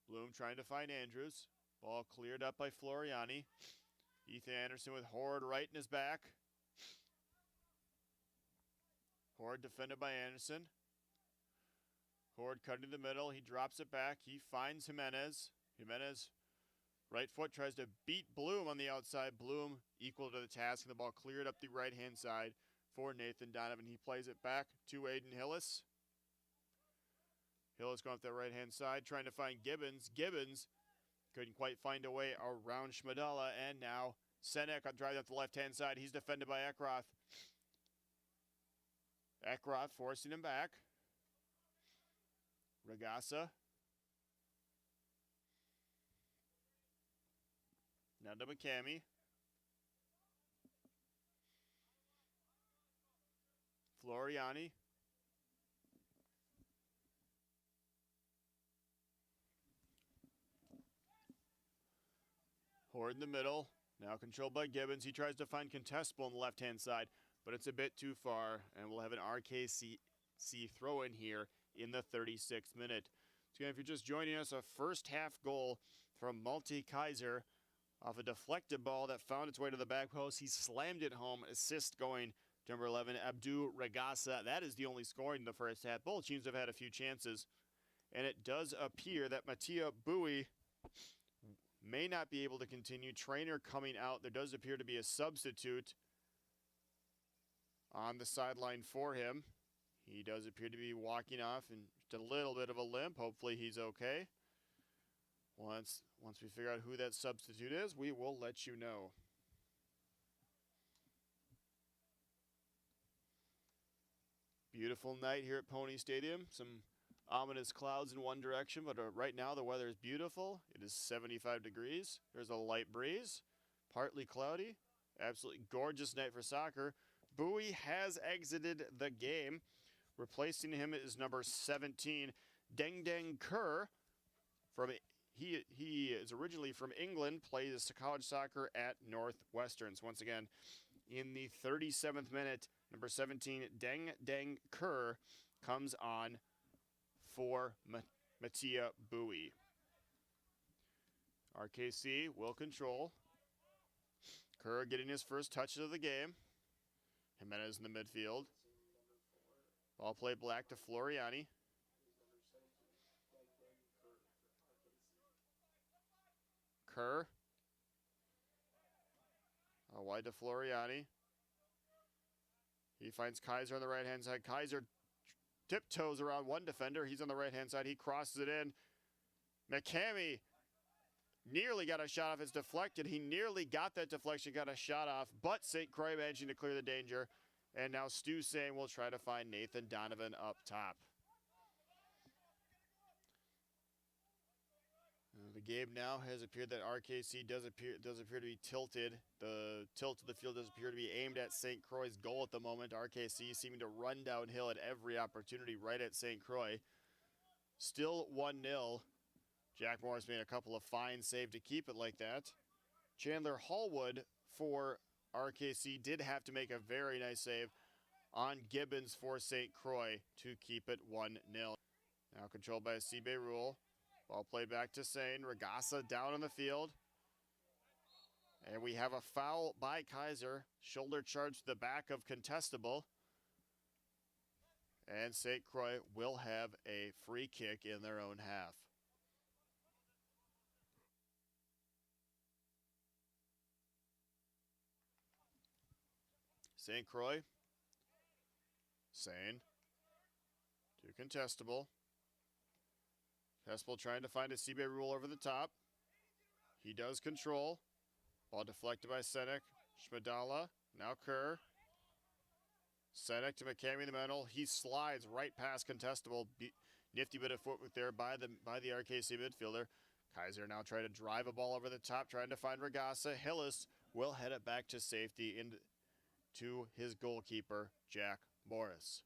Bloom trying to find Andrews. Ball cleared up by Floriani. Ethan Anderson with Horde right in his back. Horde defended by Anderson. Horde cutting the middle. He drops it back. He finds Jimenez. Jimenez, right foot, tries to beat Bloom on the outside. Bloom equal to the task, and the ball cleared up the right-hand side for Nathan Donovan. He plays it back to Aiden Hillis. Hillis going up the right-hand side, trying to find Gibbons. Gibbons couldn't quite find a way around Schmidala, and now Senek driving up the left-hand side. He's defended by Eckroth. Eckroth forcing him back. Regassa. Now to McCamey. Floriani. Horde in the middle. Now controlled by Gibbons. He tries to find contestable on the left-hand side, but it's a bit too far, and we'll have an RKC throw in here in the 36th minute. So if you're just joining us, a first half goal from Malte Kaiser off a deflected ball that found its way to the back post. He slammed it home. Assist going to number 11, Abdu Regassa. That is the only scoring in the first half. Both teams have had a few chances, and it does appear that Mattia Bowie may not be able to continue. Trainer coming out. There does appear to be a substitute on the sideline for him. He does appear to be walking off and just a little bit of a limp. Hopefully he's okay. Once we figure out who that substitute is, we will let you know. Beautiful night here at Pony Stadium. Some ominous clouds in one direction, but right now the weather is beautiful. It is 75 degrees. There's a light breeze, partly cloudy. Absolutely gorgeous night for soccer. Bowie has exited the game. Replacing him is number 17, Deng Deng Kerr. He is originally from England, plays college soccer at Northwestern. So once again, in the 37th minute, number 17, Deng Deng Kerr comes on for Mattia Bowie. RKC will control. Kerr getting his first touches of the game. Jimenez in the midfield. Ball played black to Floriani. Kerr. Wide to Floriani. He finds Kaiser on the right-hand side. Kaiser tiptoes around one defender. He's on the right-hand side. He crosses it in. McCamey nearly got a shot off. It's deflected. He nearly got that deflection, got a shot off, but St. Croix managing to clear the danger. And now Stu saying we'll try to find Nathan Donovan up top. The game now has appeared that RKC does appear to be tilted. The tilt of the field does appear to be aimed at St. Croix's goal at the moment. RKC seeming to run downhill at every opportunity right at St. Croix. Still 1-0. Jack Morris made a couple of fine saves to keep it like that. Chandler Hallwood for RKC did have to make a very nice save on Gibbons for St. Croix to keep it 1-0. Now controlled by Sibe Rule. Ball played back to Sane. Regassa down on the field. And we have a foul by Kaiser. Shoulder charge to the back of contestable. And St. Croix will have a free kick in their own half. St. Croix. Sane. To contestable. Contestable trying to find a CB rule over the top. He does control. Ball deflected by Senek. Schmidala. Now Kerr. Senek to McCamey in the middle. He slides right past contestable. Nifty bit of footwork there by the RKC midfielder. Kaiser now trying to drive a ball over the top, trying to find Regassa. Hillis will head it back to safety into his goalkeeper, Jack Morris.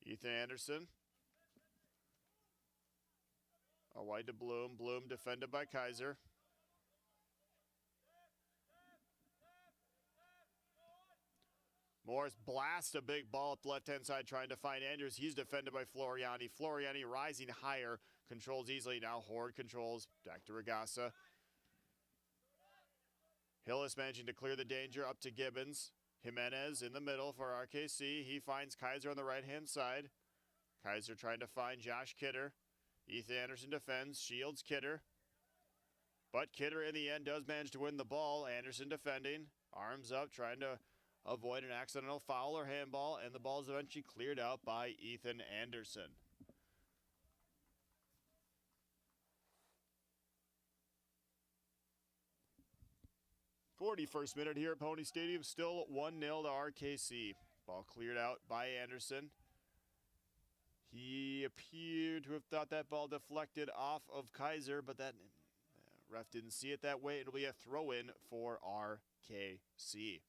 Ethan Anderson. A wide to Bloom. Bloom defended by Kaiser. Morris blasts a big ball up the left-hand side trying to find Andrews. He's defended by Floriani. Floriani rising higher, controls easily. Now Horde controls. Back to Regassa. Hillis managing to clear the danger up to Gibbons. Jimenez in the middle for RKC. He finds Kaiser on the right-hand side. Kaiser trying to find Josh Kidder. Ethan Anderson defends, shields Kidder. But Kidder in the end does manage to win the ball. Anderson defending, arms up, trying to avoid an accidental foul or handball, and the ball is eventually cleared out by Ethan Anderson. "41st minute here at Pony Stadium, still 1-0 to RKC. Ball cleared out by Anderson. He appeared to have thought that ball deflected off of Kaiser, but that ref didn't see it that way. It'll be a throw-in for RKC.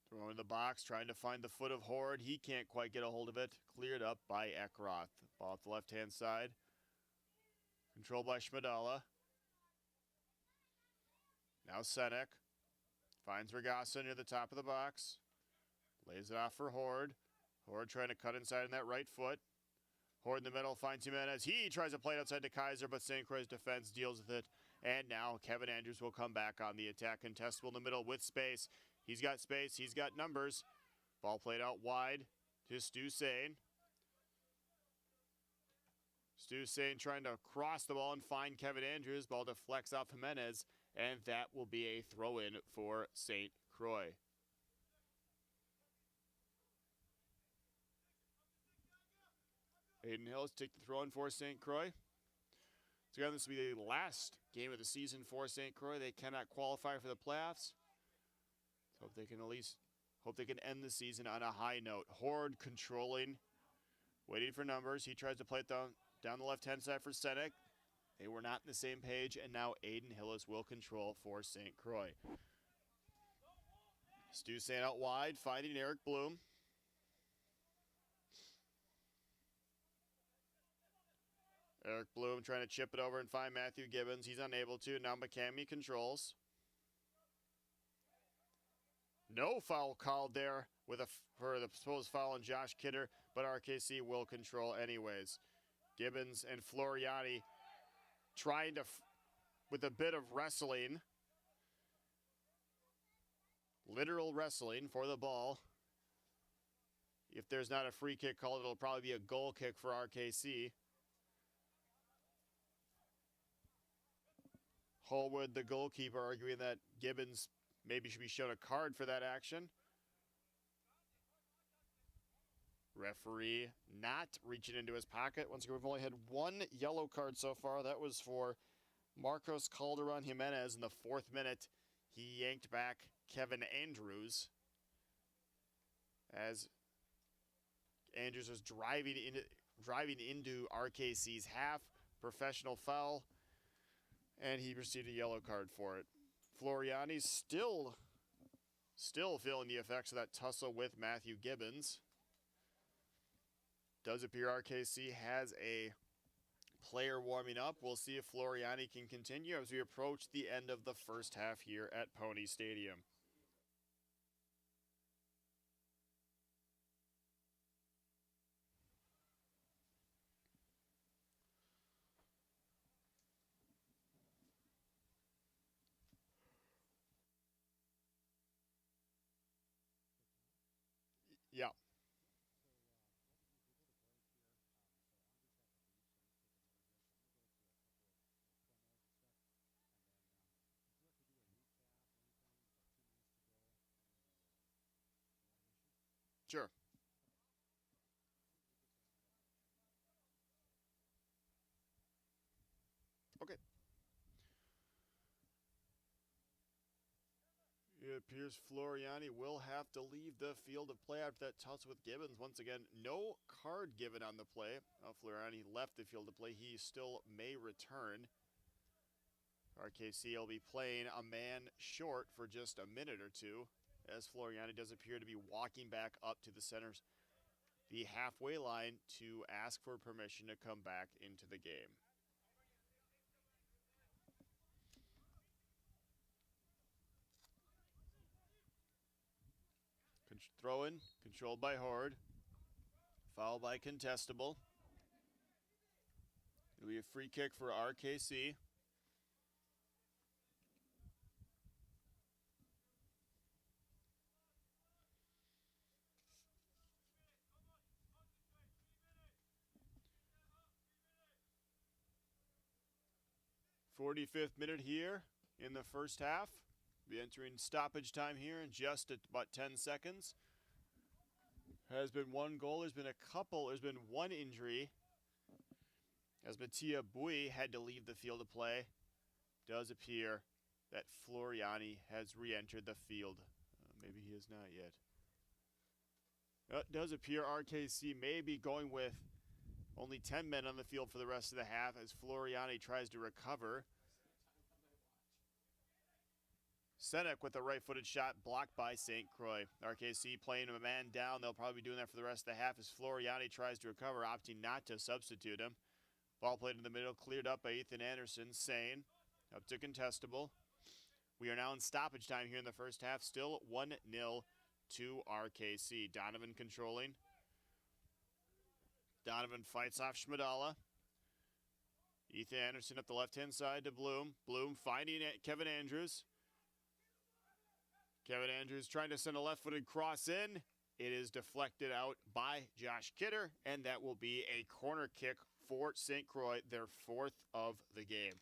Throw in the box, trying to find the foot of Horde. He can't quite get a hold of it. Cleared up by Ekroth. Ball at the left-hand side. Controlled by Schmidala. Now Senek. Finds Regassa near the top of the box. Lays it off for Horde. Horde trying to cut inside on that right foot. Horde in the middle finds Jimenez. He tries to play it outside to Kaiser, but St. Croix's defense deals with it. And now Kevin Andrews will come back on the attack. Contestable in the middle with space. He's got space. He's got numbers. Ball played out wide to Stu Sane. Stu Sane trying to cross the ball and find Kevin Andrews. Ball deflects off Jimenez. And that will be a throw-in for St. Croix. Aiden Hills take the throw-in for St. Croix. So again, this will be the last game of the season for St. Croix. They cannot qualify for the playoffs. So hope they can at least end the season on a high note. Horde controlling, waiting for numbers. He tries to play it down the left-hand side for Senek. They were not on the same page, and now Aiden Hillis will control for St. Croix. Stu Sane out wide, finding Eric Bloom. Eric Bloom trying to chip it over and find Matthew Gibbons. He's unable to. Now McCamey controls. No foul called there for the supposed foul on Josh Kidder, but RKC will control anyways. Gibbons and Floriani trying to, with a bit of wrestling, literal wrestling for the ball. If there's not a free kick called, it'll probably be a goal kick for RKC. Holwood, the goalkeeper, arguing that Gibbons maybe should be shown a card for that action. Referee not reaching into his pocket. Once again, we've only had one yellow card so far. That was for Marcos Calderon Jimenez in the 4th minute. He yanked back Kevin Andrews as Andrews was driving into RKC's half. Professional foul, and he received a yellow card for it. Floriani's still feeling the effects of that tussle with Matthew Gibbons. Does appear RKC has a player warming up. We'll see if Floriani can continue as we approach the end of the first half here at Pony Stadium. Yeah. Sure. It appears Floriani will have to leave the field of play after that tussle with Gibbons. Once again, no card given on the play. Floriani left the field of play. He still may return. RKC will be playing a man short for just a minute or two, as Floriani does appear to be walking back up to the halfway line to ask for permission to come back into the game. Throw in, controlled by Horde. Foul by contestable. It'll be a free kick for RKC. .45th minute here in the first half. Be entering stoppage time here in just about 10 seconds. Has been one goal. There's been one injury, as Mattia Bui had to leave the field of play. Does appear that Floriani has re-entered the field. Maybe he has not yet. It does appear RKC may be going with only 10 men on the field for the rest of the half as Floriani tries to recover. Senek with a right-footed shot blocked by St. Croix. RKC playing a man down. They'll probably be doing that for the rest of the half as Floriani tries to recover, opting not to substitute him. Ball played in the middle, cleared up by Ethan Anderson. Sane up to contestable. We are now in stoppage time here in the first half. Still 1-0 to RKC. Donovan controlling. Donovan fights off Schmidala. Ethan Anderson up the left-hand side to Bloom. Bloom finding Kevin Andrews. Kevin Andrews trying to send a left-footed cross in. It is deflected out by Josh Kidder, and that will be a corner kick for St. Croix, their fourth of the game.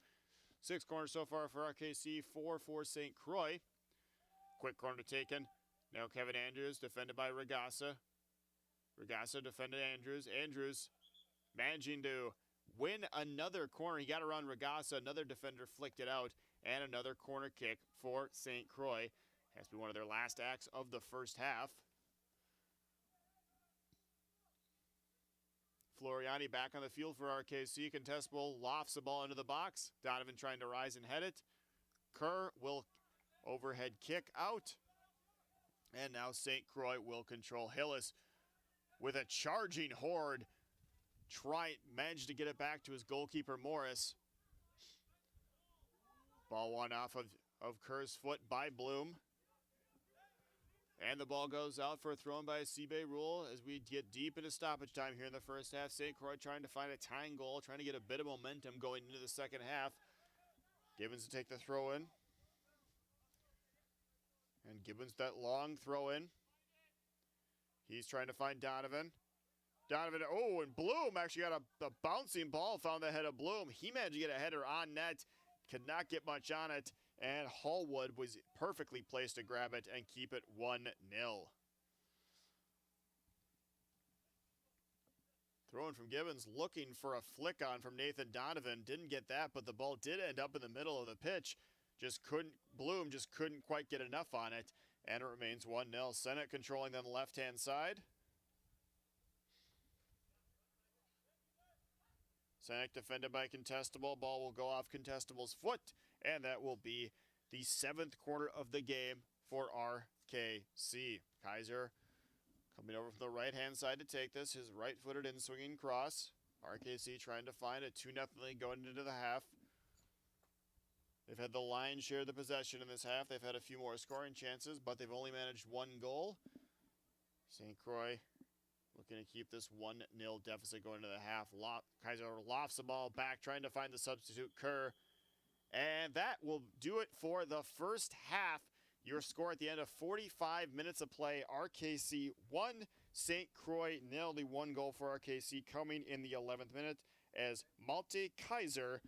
6 corners so far for RKC, 4 for St. Croix. Quick corner taken. Now Kevin Andrews defended by Regassa. Regassa defended Andrews. Andrews managing to win another corner. He got around Regassa. Another defender flicked it out, and another corner kick for St. Croix. Has to be one of their last acts of the first half. Floriani back on the field for RKC. Contestable lofts the ball into the box. Donovan trying to rise and head it. Kerr will overhead kick out. And now St. Croix will control. Hillis with a charging Horde. Managed to get it back to his goalkeeper Morris. Ball won off of Kerr's foot by Bloom. And the ball goes out for a throw-in by Sibe Rule as we get deep into stoppage time here in the first half. St. Croix trying to find a tying goal, trying to get a bit of momentum going into the second half. Gibbons to take the throw-in. And Gibbons that long throw-in. He's trying to find Donovan. Donovan, oh, and Bloom actually got a bouncing ball, found the head of Bloom. He managed to get a header on net, could not get much on it. And Hallwood was perfectly placed to grab it and keep it 1-0. Throwing from Gibbons, looking for a flick on from Nathan Donovan. Didn't get that, but the ball did end up in the middle of the pitch. Bloom just couldn't quite get enough on it. And it remains 1-0. Senate controlling on the left-hand side. Senate defended by Contestable. Ball will go off Contestable's foot. And that will be the 7th quarter of the game for RKC. Kaiser coming over from the right-hand side to take this. His right-footed in-swinging cross. RKC trying to find a 2-0 lead going into the half. They've had the lion's share of the possession in this half. They've had a few more scoring chances, but they've only managed 1 goal. St. Croix looking to keep this 1-0 deficit going into the half. Kaiser lofts the ball back, trying to find the substitute Kerr. And that will do it for the first half. Your score at the end of 45 minutes of play, RKC 1, St. Croix 0. The 1 goal for RKC coming in the 11th minute as Malte Kaiser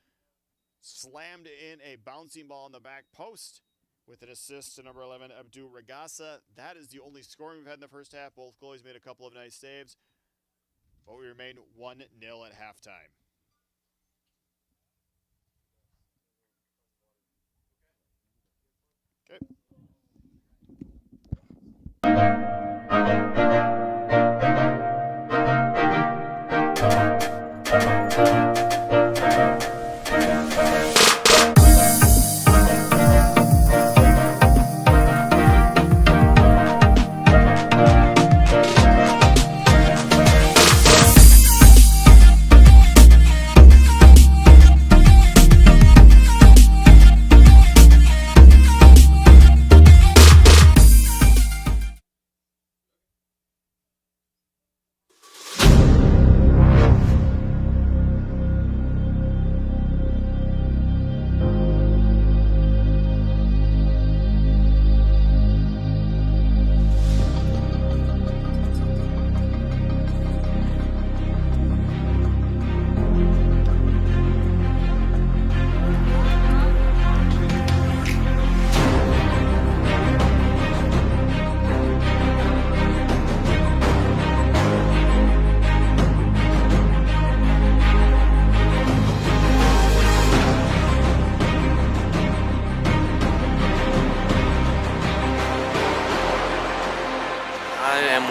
slammed in a bouncing ball in the back post with an assist to number 11, Abdul Regassa. That is the only scoring we've had in the first half. Both goalies made a couple of nice saves, but we remain 1-0 at halftime. Okay.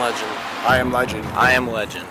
legend. I am legend. I am legend.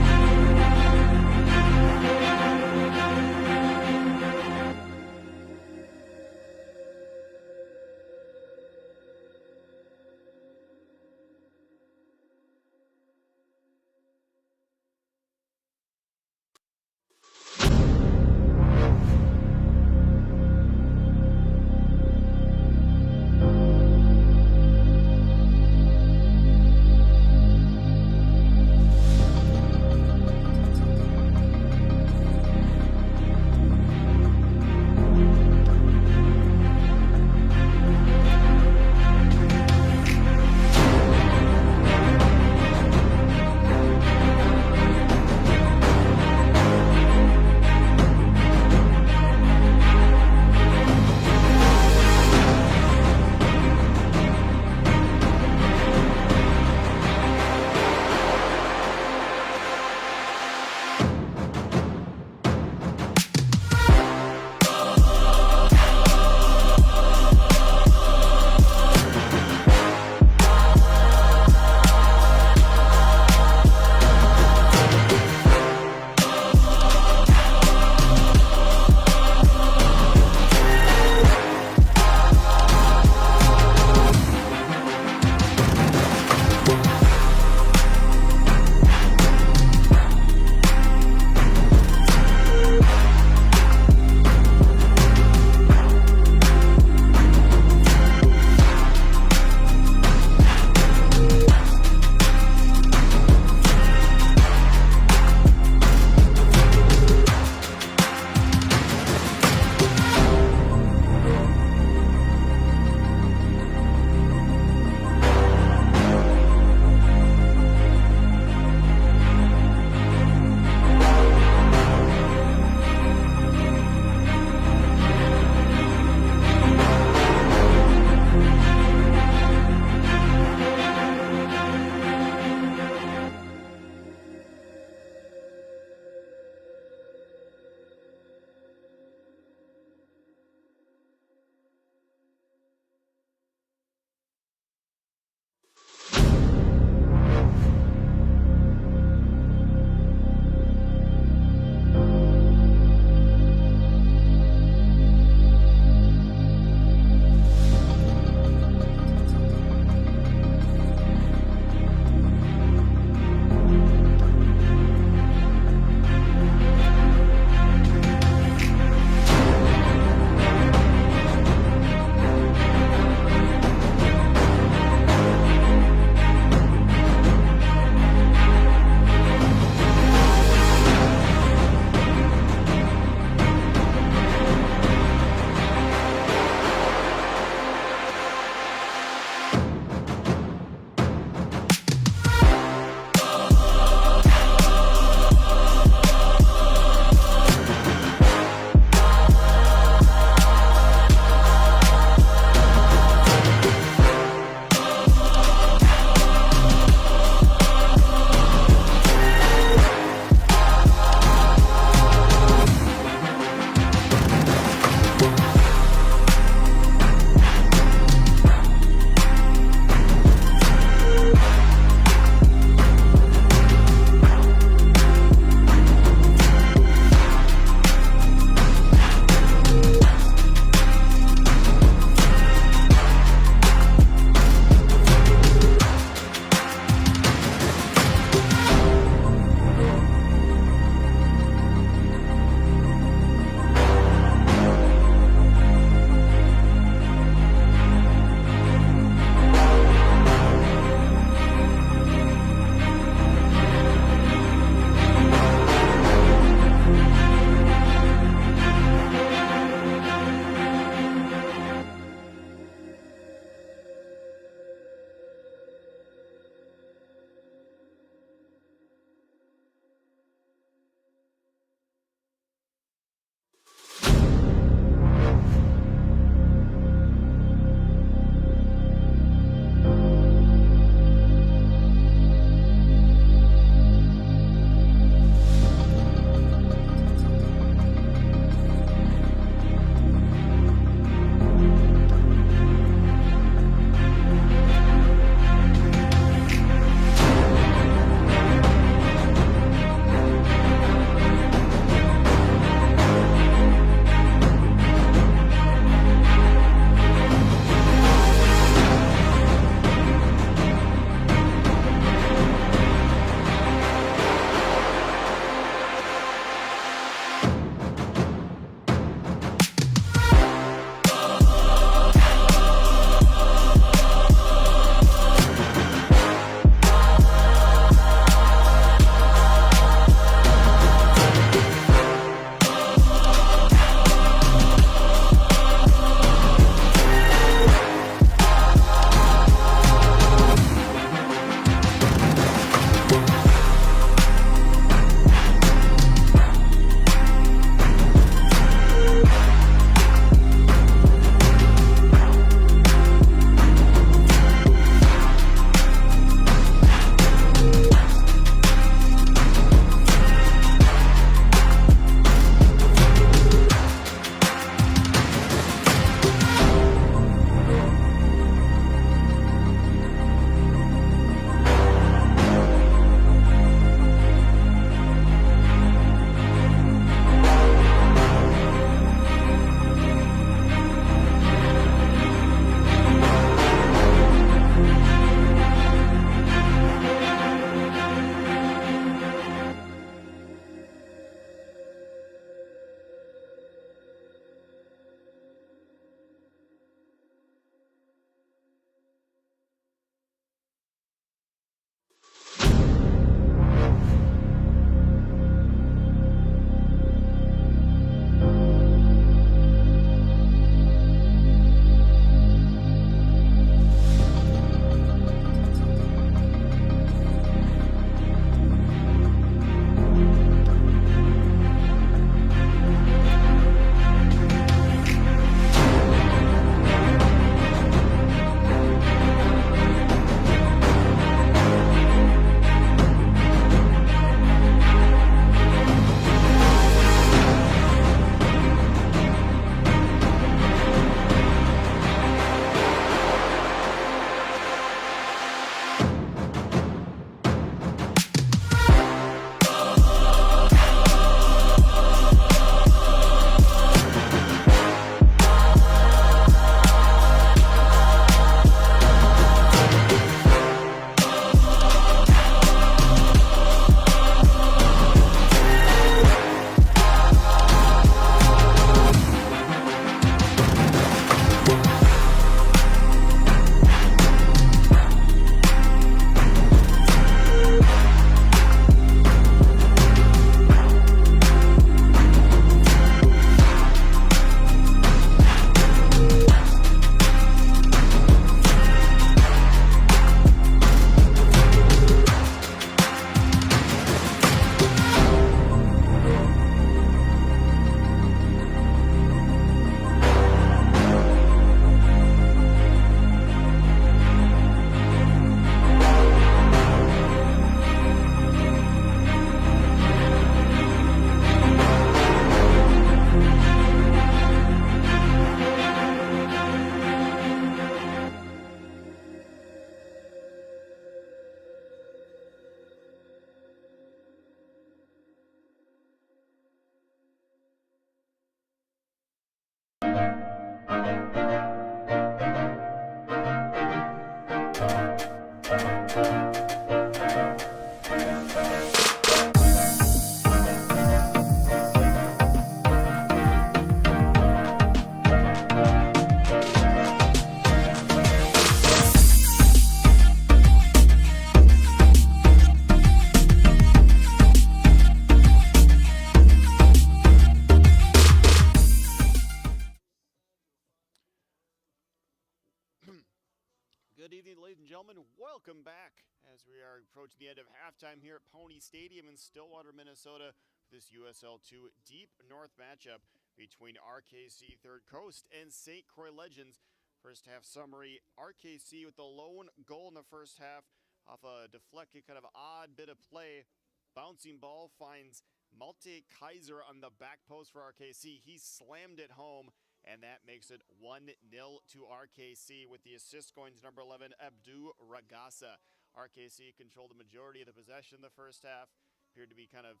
Good evening, ladies and gentlemen. Welcome back as we are approaching the end of halftime here at Pony Stadium in Stillwater, Minnesota, for this USL 2 Deep North matchup between RKC Third Coast and St. Croix Legends. First half summary, RKC with the lone goal in the first half off a deflected kind of odd bit of play. Bouncing ball finds Malte Kaiser on the back post for RKC. He slammed it home, and that makes it 1-0 to RKC, with the assist going to number 11, Abdu Ragasa. RKC controlled the majority of the possession in the first half. Appeared to be kind of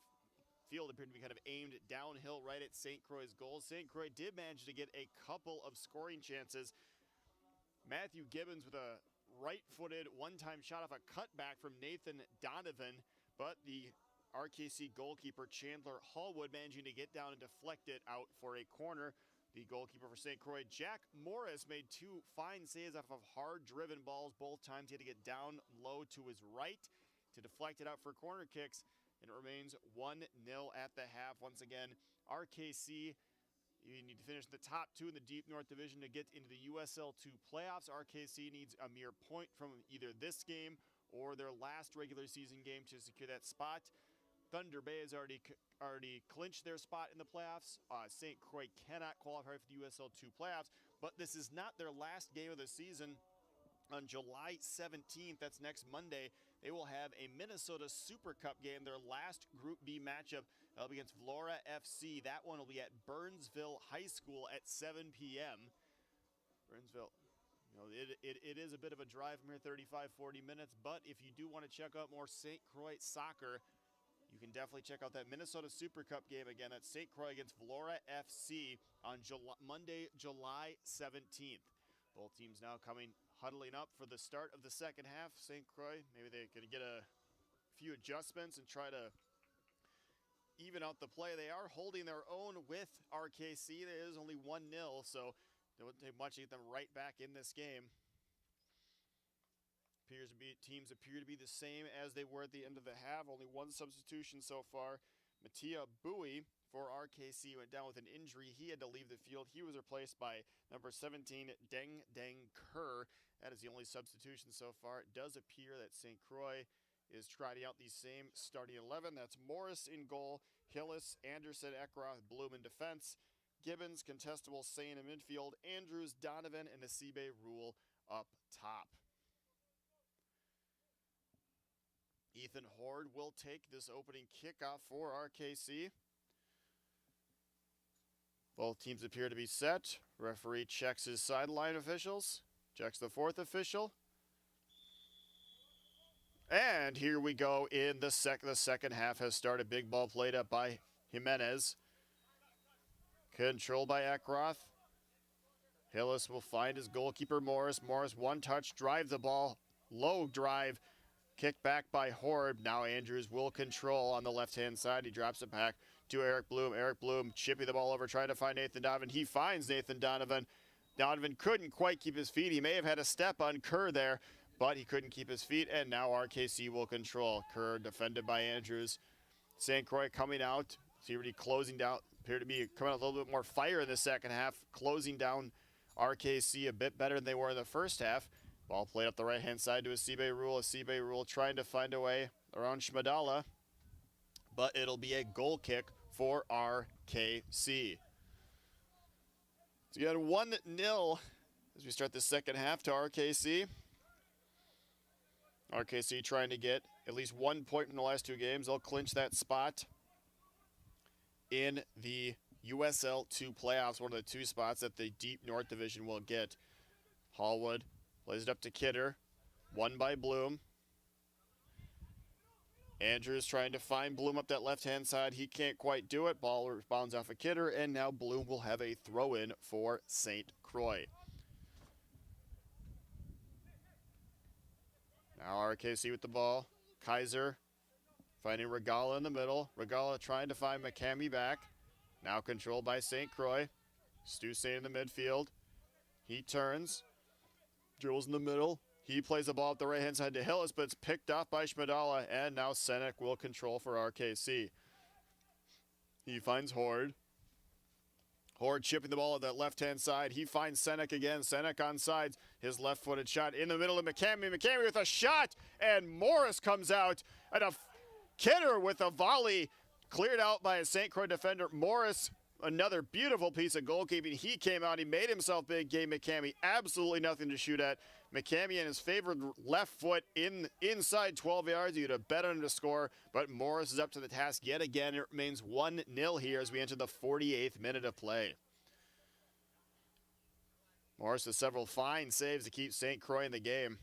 aimed downhill right at St. Croix's goal. St. Croix did manage to get a couple of scoring chances. Matthew Gibbons with a right-footed one-time shot off a cutback from Nathan Donovan, but the RKC goalkeeper Chandler Hallwood managing to get down and deflect it out for a corner. The goalkeeper for St. Croix, Jack Morris, made two fine saves off of hard-driven balls. Both times he had to get down low to his right to deflect it out for corner kicks, and it remains 1-0 at the half. Once again, RKC, you need to finish the top two in the Deep North Division to get into the USL 2 playoffs. RKC needs a mere point from either this game or their last regular season game to secure that spot. Thunder Bay has already clinched their spot in the playoffs. St. Croix cannot qualify for the USL 2 playoffs, but this is not their last game of the season. On July 17th, that's next Monday, they will have a Minnesota Super Cup game, their last Group B matchup. That'll be against Vlora FC. That one will be at Burnsville High School at 7 p.m. Burnsville, you know, it is a bit of a drive from here, 35-40 minutes, but if you do want to check out more St. Croix soccer, you can definitely check out that Minnesota Super Cup game again. That's St. Croix against Vlora FC on Monday, July 17th. Both teams now huddling up for the start of the second half. St. Croix, maybe they could get a few adjustments and try to even out the play. They are holding their own with RKC. It is only 1-0, so it wouldn't take much to get them right back in this game. Teams appear to be the same as they were at the end of the half. Only one substitution so far. Mattia Bowie for RKC went down with an injury. He had to leave the field. He was replaced by number 17, Deng Deng Kerr. That is the only substitution so far. It does appear that St. Croix is trotting out the same starting 11. That's Morris in goal, Hillis, Anderson, Eckroth, Bloom in defense, Gibbons, Contestable, Sane in midfield, Andrews, Donovan, and Asibe Rule up top. Ethan Horde will take this opening kickoff for RKC. Both teams appear to be set. Referee checks his sideline officials, checks the fourth official. And here we go in the second half has started. Big ball played up by Jimenez. Controlled by Eckroth. Hillis will find his goalkeeper Morris. Morris one touch, drive the ball, low drive. Kicked back by Horde. Now Andrews will control on the left-hand side. He drops it back to Eric Bloom. Eric Bloom chipping the ball over, trying to find Nathan Donovan. He finds Nathan Donovan. Donovan couldn't quite keep his feet. He may have had a step on Kerr there, but he couldn't keep his feet, and now RKC will control. Kerr defended by Andrews. St. Croix coming out. See already closing down. Appear to be coming out a little bit more fire in the second half, closing down RKC a bit better than they were in the first half. Ball played up the right-hand side to Asibe Rule. Asibe Rule trying to find a way around Shmadala, but it'll be a goal kick for RKC. So you got 1-0 as we start the second half to RKC. RKC trying to get at least 1 point from the last two games. They'll clinch that spot in the USL 2 playoffs, one of the two spots that the Deep North Division will get. Hallwood plays it up to Kidder. Won by Bloom. Andrews trying to find Bloom up that left-hand side. He can't quite do it. Ball bounds off of Kidder, and now Bloom will have a throw-in for St. Croix. Now RKC with the ball. Kaiser finding Regala in the middle. Regala trying to find McCamey back. Now controlled by St. Croix. Stu Sane in the midfield. He turns. Dribbles in the middle. He plays the ball up the right-hand side to Hillis, but it's picked off by Shmadala, and now Senek will control for RKC. He finds Horde. Horde chipping the ball at that left-hand side. He finds Senek again. Senek on sides. His left-footed shot in the middle of McCamey. McCamey with a shot, and Morris comes out. And a Kidder with a volley cleared out by a St. Croix defender. Morris, another beautiful piece of goalkeeping. He came out. He made himself big. Gave McCamey absolutely nothing to shoot at. McCamey and his favored left foot inside 12 yards. You'd have bet on him to score, but Morris is up to the task yet again. It remains 1-0 here as we enter the 48th minute of play. Morris with several fine saves to keep St. Croix in the game.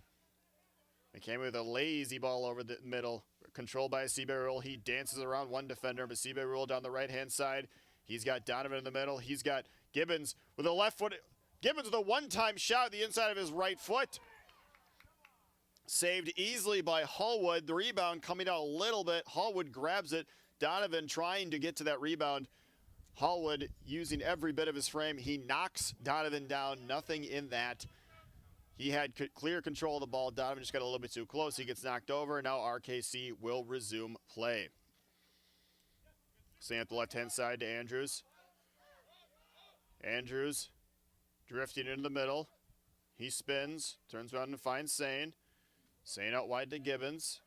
McCamey with a lazy ball over the middle, controlled by Seabury. He dances around one defender, but Seabury down the right-hand side. He's got Donovan in the middle. He's got Gibbons with a left foot. Gibbons with a one-time shot at the inside of his right foot. Saved easily by Hallwood. The rebound coming out a little bit. Hallwood grabs it. Donovan trying to get to that rebound. Hallwood using every bit of his frame. He knocks Donovan down. Nothing in that. He had clear control of the ball. Donovan just got a little bit too close. He gets knocked over. Now RKC will resume play. Staying at the left-hand side to Andrews. Andrews drifting into the middle. He spins, turns around and finds Sane. Sane out wide to Gibbons.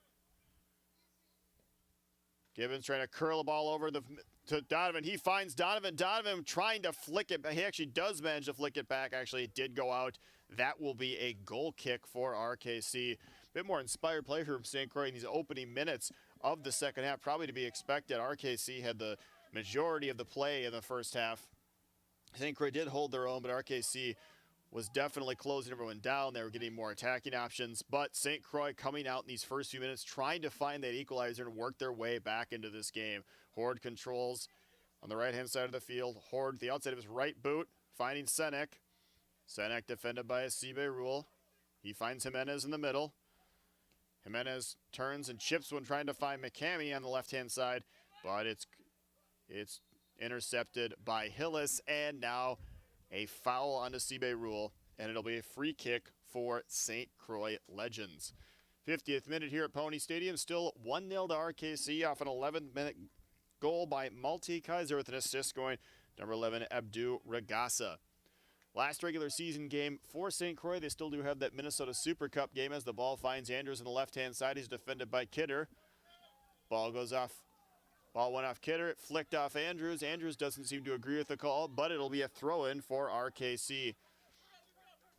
Gibbons trying to curl the ball over to Donovan. He finds Donovan. Donovan trying to flick it, but he actually does manage to flick it back. Actually, it did go out. That will be a goal kick for RKC. A bit more inspired play from St. Croix in these opening minutes of the second half. Probably to be expected. RKC had the majority of the play in the first half. St. Croix did hold their own, but RKC was definitely closing everyone down. They were getting more attacking options, but St. Croix coming out in these first few minutes, trying to find that equalizer and work their way back into this game. Horde controls on the right-hand side of the field. Horde, the outside of his right boot, finding Senek. Senek defended by a Sibe Rule. He finds Jimenez in the middle. Jimenez turns and chips one, trying to find McCamey on the left-hand side, but it's intercepted by Hillis, and now a foul on the Sibe Rule, and it'll be a free kick for St. Croix Legends. 50th minute here at Pony Stadium, still 1-0 to RKC off an 11th-minute goal by Malti Kaiser with an assist going number 11, Abdu Ragasa. Last regular season game for St. Croix. They still do have that Minnesota Super Cup game as the ball finds Andrews on the left-hand side. He's defended by Kidder. Ball goes off. Ball went off Kidder. It flicked off Andrews. Andrews doesn't seem to agree with the call, but it'll be a throw-in for RKC.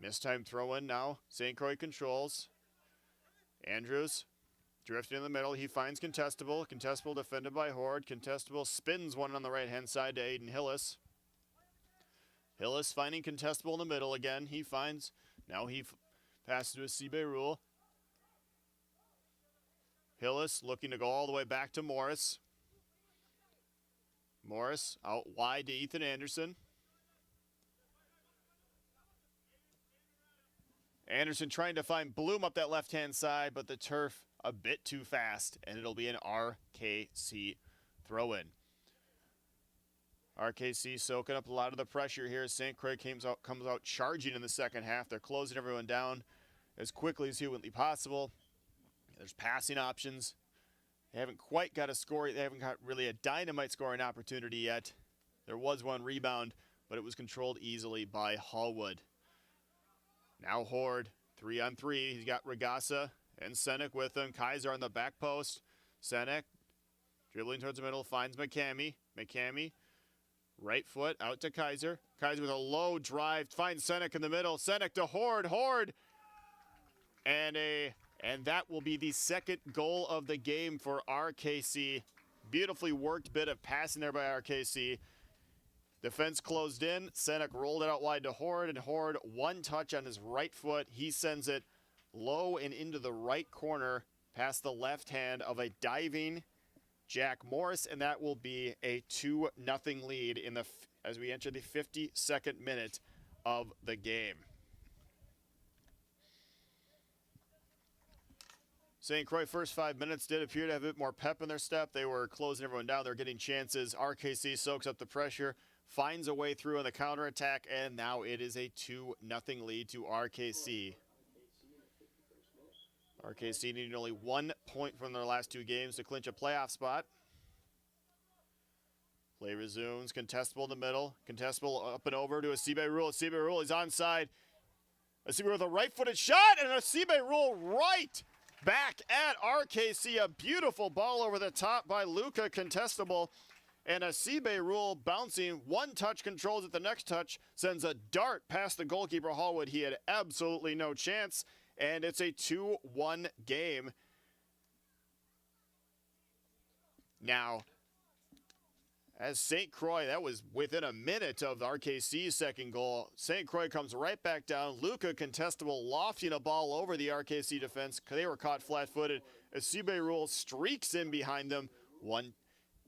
Mistime throw-in now. St. Croix controls. Andrews drifting in the middle. He finds Contestable. Contestable defended by Horde. Contestable spins one on the right-hand side to Aiden Hillis. Hillis finding Contestable in the middle again. He finds, now he passes to a Sibe Rule. Hillis looking to go all the way back to Morris. Morris out wide to Ethan Anderson. Anderson trying to find Bloom up that left-hand side, but the turf a bit too fast, and it'll be an RKC throw-in. RKC soaking up a lot of the pressure here as St. Croix comes out charging in the second half. They're closing everyone down as quickly as humanly possible. There's passing options. They haven't quite got a score. They haven't got really a dynamite scoring opportunity yet. There was one rebound, but it was controlled easily by Hallwood. Now Horde, 3-on-3. He's got Ragasa and Senek with him. Kaiser on the back post. Senek dribbling towards the middle, finds McCamey. McCamey, right foot out to Kaiser. Kaiser with a low drive, finds Senek in the middle. Senek to Horde. Horde, and that will be the second goal of the game for RKC. Beautifully worked bit of passing there by RKC. Defense closed in. Senek rolled it out wide to Horde, and Horde one touch on his right foot. He sends it low and into the right corner past the left hand of a diving Jack Morris, and that will be a 2-0 lead as we enter the 52nd minute of the game. St. Croix first 5 minutes did appear to have a bit more pep in their step. They were closing everyone down. They were getting chances. RKC soaks up the pressure, finds a way through on the counterattack, and now it is a 2-0 lead to RKC. RKC needing only 1 point from their last two games to clinch a playoff spot. Play resumes. Contestable in the middle. Contestable up and over to Asibe Rule. Asibe Rule is onside. Asibe with a right-footed shot, and Asibe Rule right back at RKC. A beautiful ball over the top by Luca. Contestable. And Asibe Rule bouncing. One touch controls it. The next touch sends a dart past the goalkeeper Hallwood. He had absolutely no chance. And it's a 2-1 game. Now, as St. Croix, that was within a minute of RKC's second goal. St. Croix comes right back down. Luca Contestable lofting a ball over the RKC defense. They were caught flat-footed. Asibe Rule streaks in behind them.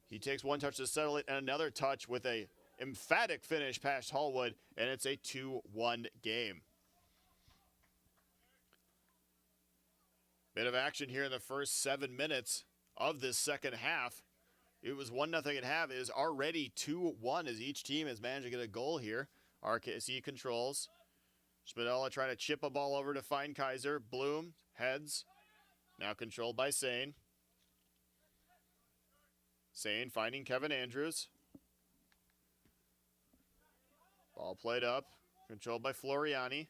He takes one touch to settle it, and another touch with a emphatic finish past Hallwood, and it's a 2-1 game. Bit of action here in the first 7 minutes of this second half. It was 1-0 at half. It is already 2-1 as each team has managed to get a goal here. RKC controls. Schmidella trying to chip a ball over to find Kaiser. Bloom heads. Now controlled by Sane. Sane finding Kevin Andrews. Ball played up. Controlled by Floriani.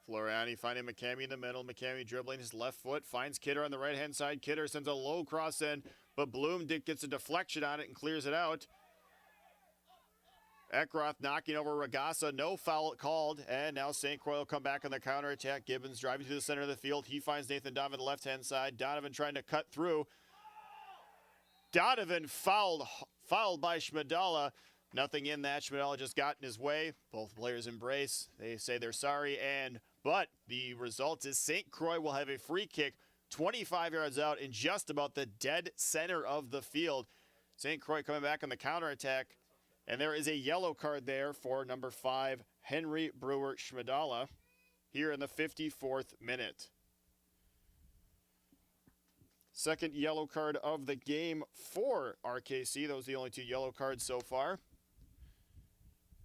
Floriani finding McCamey in the middle. McCamey dribbling his left foot. Finds Kidder on the right-hand side. Kidder sends a low cross in, but Bloom gets a deflection on it and clears it out. Eckroth knocking over Ragasa. No foul called. And now St. Croix will come back on the counterattack. Gibbons driving to the center of the field. He finds Nathan Donovan on the left-hand side. Donovan trying to cut through. Donovan fouled by Schmidella. Nothing in that. Schmidella just got in his way. Both players embrace. They say they're sorry. But the result is St. Croix will have a free kick 25 yards out in just about the dead center of the field. St. Croix coming back on the counterattack. And there is a yellow card there for number 5, Henry Brewer Schmidalla, here in the 54th minute. Second yellow card of the game for RKC. Those are the only 2 yellow cards so far.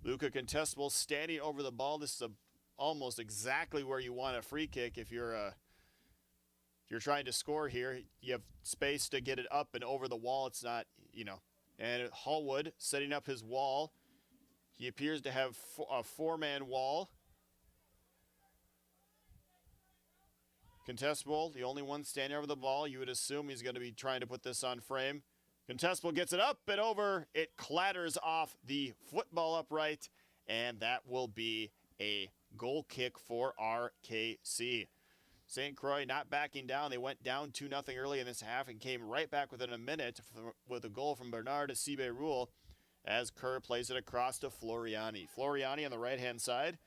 Luca Contestable standing over the ball. This is almost exactly where you want a free kick if you're trying to score here. You have space to get it up and over the wall. It's not, And Hallwood setting up his wall. He appears to have a 4-man wall. Contestable, the only one standing over the ball. You would assume he's going to be trying to put this on frame. Contestable gets it up and over. It clatters off the football upright, and that will be a goal kick for RKC. St. Croix not backing down. They went down 2-0 early in this half and came right back within a minute with a goal from Bernard Asibe Rule as Kerr plays it across to Floriani. Floriani on the right-hand side.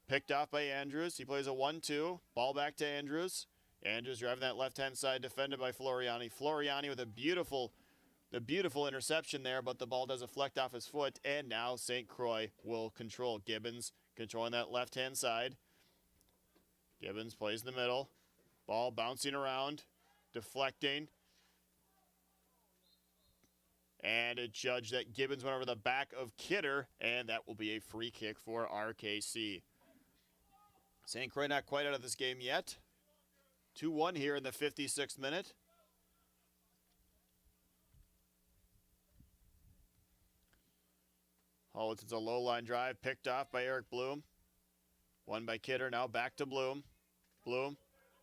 Picked off by Andrews. He plays a 1-2. Ball back to Andrews. Andrews driving that left-hand side, defended by Floriani. Floriani with the beautiful interception there, but the ball does deflect off his foot, and now St. Croix will control. Gibbons controlling that left-hand side. Gibbons plays in the middle. Ball bouncing around, deflecting. And a judge that Gibbons went over the back of Kidder, and that will be a free kick for RKC. St. Croix not quite out of this game yet. 2-1 here in the 56th minute. It's a low line drive picked off by Eric Bloom. Won by Kidder, now back to Bloom. Bloom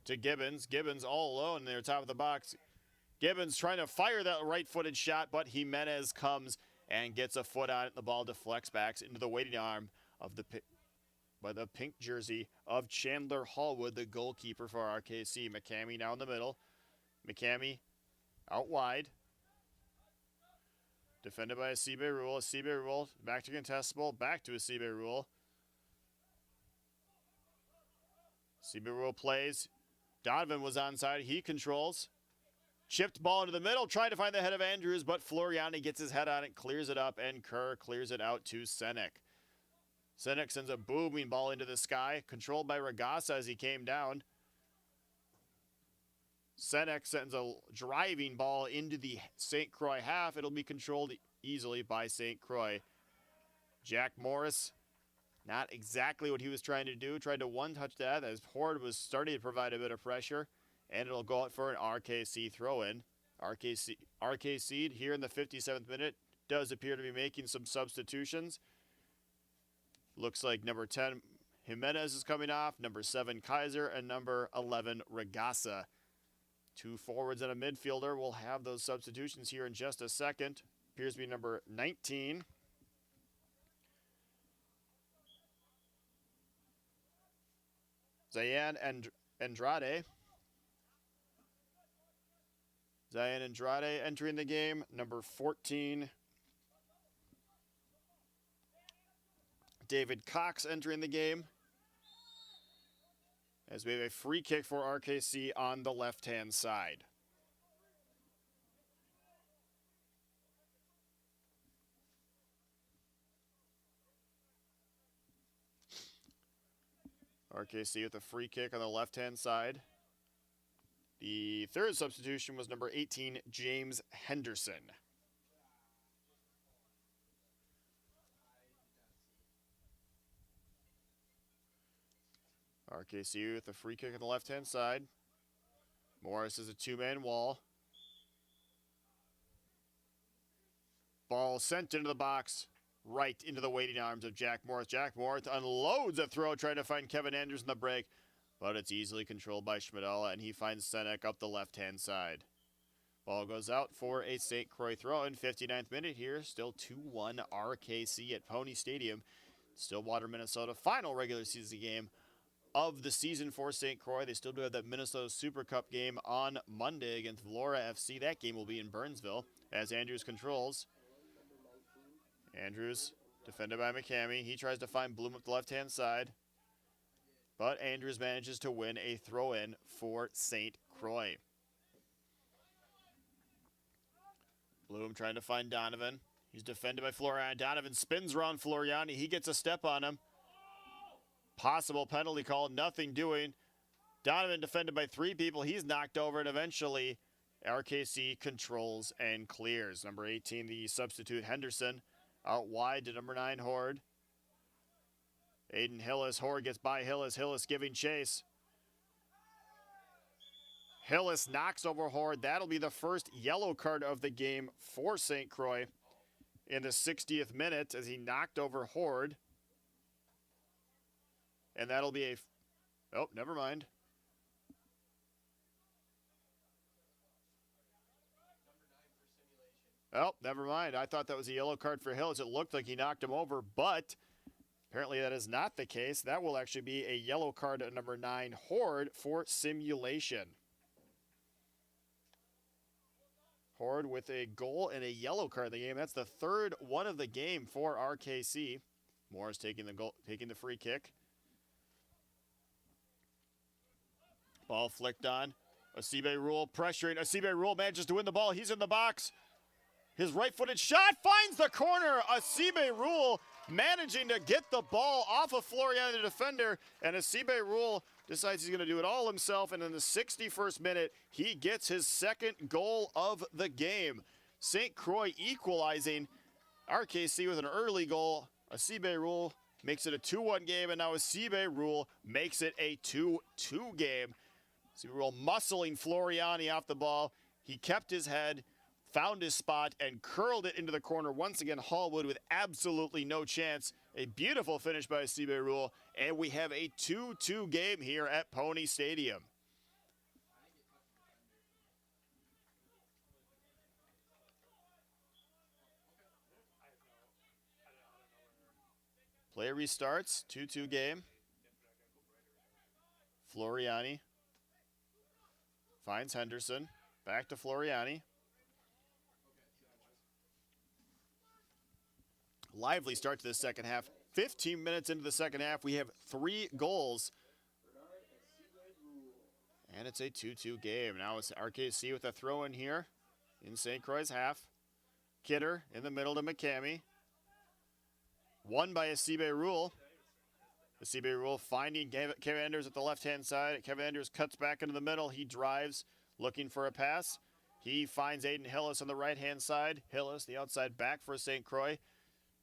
to Gibbons. Gibbons all alone near top of the box. Gibbons trying to fire that right-footed shot, but Jimenez comes and gets a foot on it. The ball deflects back into the waiting arm of the pink jersey of Chandler Hallwood, the goalkeeper for RKC. McCamey now in the middle. McCamey out wide. Defended by Asibe Rule. Asibe Rule back to Contestable. Back to Asibe Rule. Asibe Rule plays. Donovan was onside. He controls. Chipped ball into the middle. Trying to find the head of Andrews, but Floriani gets his head on it, clears it up, and Kerr clears it out to Senek. Senek sends a booming ball into the sky. Controlled by Ragasa as he came down. Senek sends a driving ball into the St. Croix half. It'll be controlled easily by St. Croix. Jack Morris, not exactly what he was trying to do. Tried to one-touch that as Horde was starting to provide a bit of pressure. And it'll go out for an RKC throw-in. RKC here in the 57th minute does appear to be making some substitutions. Looks like number 10, Jimenez, is coming off, number 7, Kaiser, and number 11, Regasa. 2 forwards and a midfielder. We'll have those substitutions here in just a second. Appears to be number 19. Zayan Andrade. Zayan Andrade entering the game. Number 14. David Cox entering the game. As we have a free kick for RKC on the left-hand side. RKC with a free kick on the left-hand side. The third substitution was number 18, James Henderson. RKC with a free kick on the left-hand side. Morris is a two-man wall. Ball sent into the box, right into the waiting arms of Jack Morris. Jack Morris unloads a throw, trying to find Kevin Andrews in the break, but it's easily controlled by Schmidala, and he finds Senek up the left-hand side. Ball goes out for a St. Croix throw in 59th minute here. Still 2-1 RKC at Pony Stadium. Stillwater, Minnesota, final regular season game of the season for St. Croix. They still do have that Minnesota Super Cup game on Monday against Vlora FC. That game will be in Burnsville as Andrews controls. Andrews defended by McCamey. He tries to find Bloom up the left-hand side, but Andrews manages to win a throw-in for St. Croix. Bloom trying to find Donovan. He's defended by Floriani. Donovan spins around Floriani. He gets a step on him. Possible penalty call, nothing doing. Donovan defended by 3 people. He's knocked over, and eventually RKC controls and clears. Number 18, the substitute Henderson, out wide to number 9, Horde. Aiden Hillis. Horde gets by Hillis. Hillis giving chase. Hillis knocks over Horde. That'll be the first yellow card of the game for St. Croix in the 60th minute as he knocked over Horde. And that'll be a... Oh, never mind. Oh, never mind. I thought that was a yellow card for Hillis. It looked like he knocked him over, but apparently that is not the case. That will actually be a yellow card at number 9, Horde, for simulation. Horde with a goal and a yellow card in the game. That's the third one of the game for RKC. Morris taking the free kick. Ball flicked on. Asibe Rule pressuring. Asibe Rule manages to win the ball. He's in the box. His right-footed shot finds the corner. Asibe Rule managing to get the ball off of Floriani, the defender. And Asibe Rule decides he's going to do it all himself. And in the 61st minute, he gets his second goal of the game. St. Croix equalizing. RKC with an early goal. Asibe Rule makes it a 2-1 game. And now Asibe Rule makes it a 2-2 game. Asibe Rule muscling Floriani off the ball. He kept his head, found his spot, and curled it into the corner. Once again, Hallwood with absolutely no chance. A beautiful finish by Asibe Rule, and we have a 2-2 game here at Pony Stadium. Play restarts, 2-2 game. Floriani finds Henderson, back to Floriani. Lively start to the second half. 15 minutes into the second half, we have 3 goals. And it's a 2-2 game. Now it's RKC with a throw in here in St. Croix half. Kidder in the middle to McCamey. Won by Asibe Rule. Asibe Rule finding Kevin Andrews at the left-hand side. Kevin Andrews cuts back into the middle. He drives, looking for a pass. He finds Aiden Hillis on the right-hand side. Hillis, the outside back for St. Croix.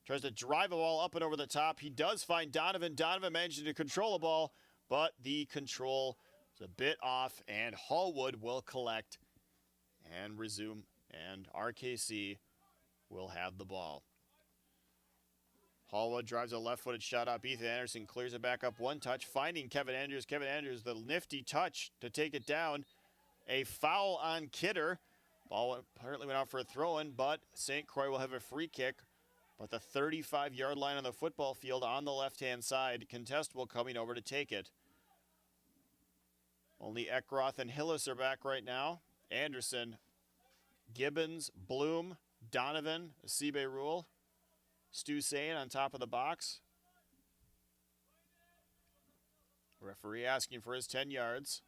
Tries to drive a ball up and over the top. He does find Donovan. Donovan managing to control the ball, but the control is a bit off, and Hallwood will collect. and resume, and RKC will have the ball. Hallwood drives a left-footed shot up. Ethan Anderson clears it back up one touch, finding Kevin Andrews. Kevin Andrews, the nifty touch to take it down. A foul on Kidder. Ball apparently went out for a throw-in, but St. Croix will have a free kick. But the 35-yard line on the football field on the left-hand side, contestable coming over to take it. Only Eckroth and Hillis are back right now. Anderson, Gibbons, Bloom, Donovan, Asibe Rule, Stu Sain on top of the box. Referee asking for his 10 yards.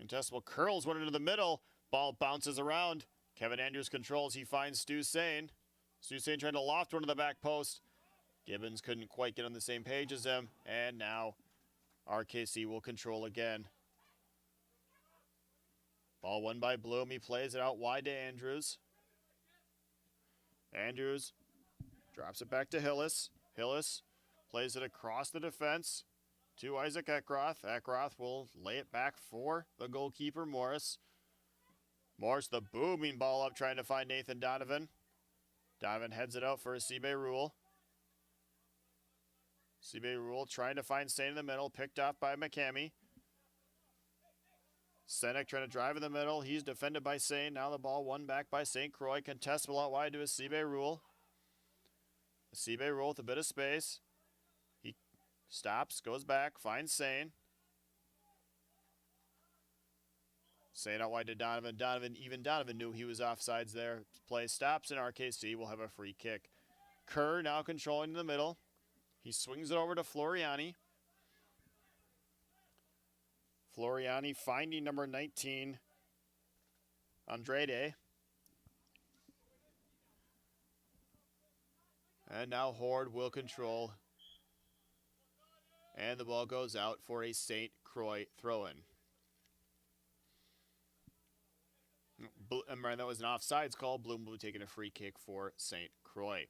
Contestable curls one into the middle. Ball bounces around. Kevin Andrews controls. He finds Stu Sain. Stu Sain trying to loft one to the back post. Gibbons couldn't quite get on the same page as him. And now RKC will control again. Ball won by Bloom. He plays it out wide to Andrews. Andrews drops it back to Hillis. Hillis plays it across the defense to Isaac Eckroth. Eckroth will lay it back for the goalkeeper, Morris. Morris, the booming ball up, trying to find Nathan Donovan. Donovan heads it out for Asibe Rule. Asibe Rule trying to find Sain in the middle, picked off by McCamey. Senek trying to drive in the middle. He's defended by Sain. Now the ball won back by St. Croix. Contestable out wide to Asibe Rule. Asibe Rule with a bit of space. He stops, goes back, finds Sain. Sain out wide to Donovan. Donovan knew he was offsides there. Play stops and RKC will have a free kick. Kerr now controlling in the middle. He swings it over to Floriani. Floriani finding number 19, Andrade. And now Horde will control. And the ball goes out for a St. Croix throw-in. That was an offsides call. Bloom will be taking a free kick for St. Croix.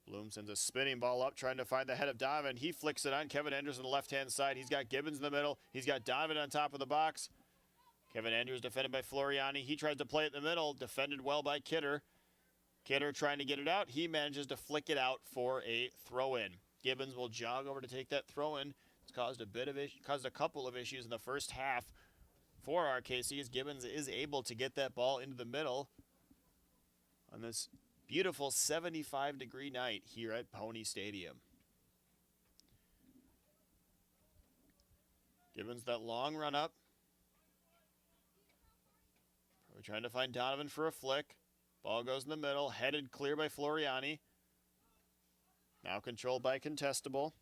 Bloom sends a spinning ball up, trying to find the head of Donovan. He flicks it on Kevin Andrews on the left-hand side. He's got Gibbons in the middle. He's got Donovan on top of the box. Kevin Andrews defended by Floriani. He tries to play it in the middle, defended well by Kidder. Kidder trying to get it out. He manages to flick it out for a throw-in. Gibbons will jog over to take that throw-in. It's caused a couple of issues in the first half for RKC, as Gibbons is able to get that ball into the middle on this beautiful 75-degree night here at Pony Stadium. Gibbons that long run up. We're trying to find Donovan for a flick. Ball goes in the middle, headed clear by Floriani. Now controlled by Contestable.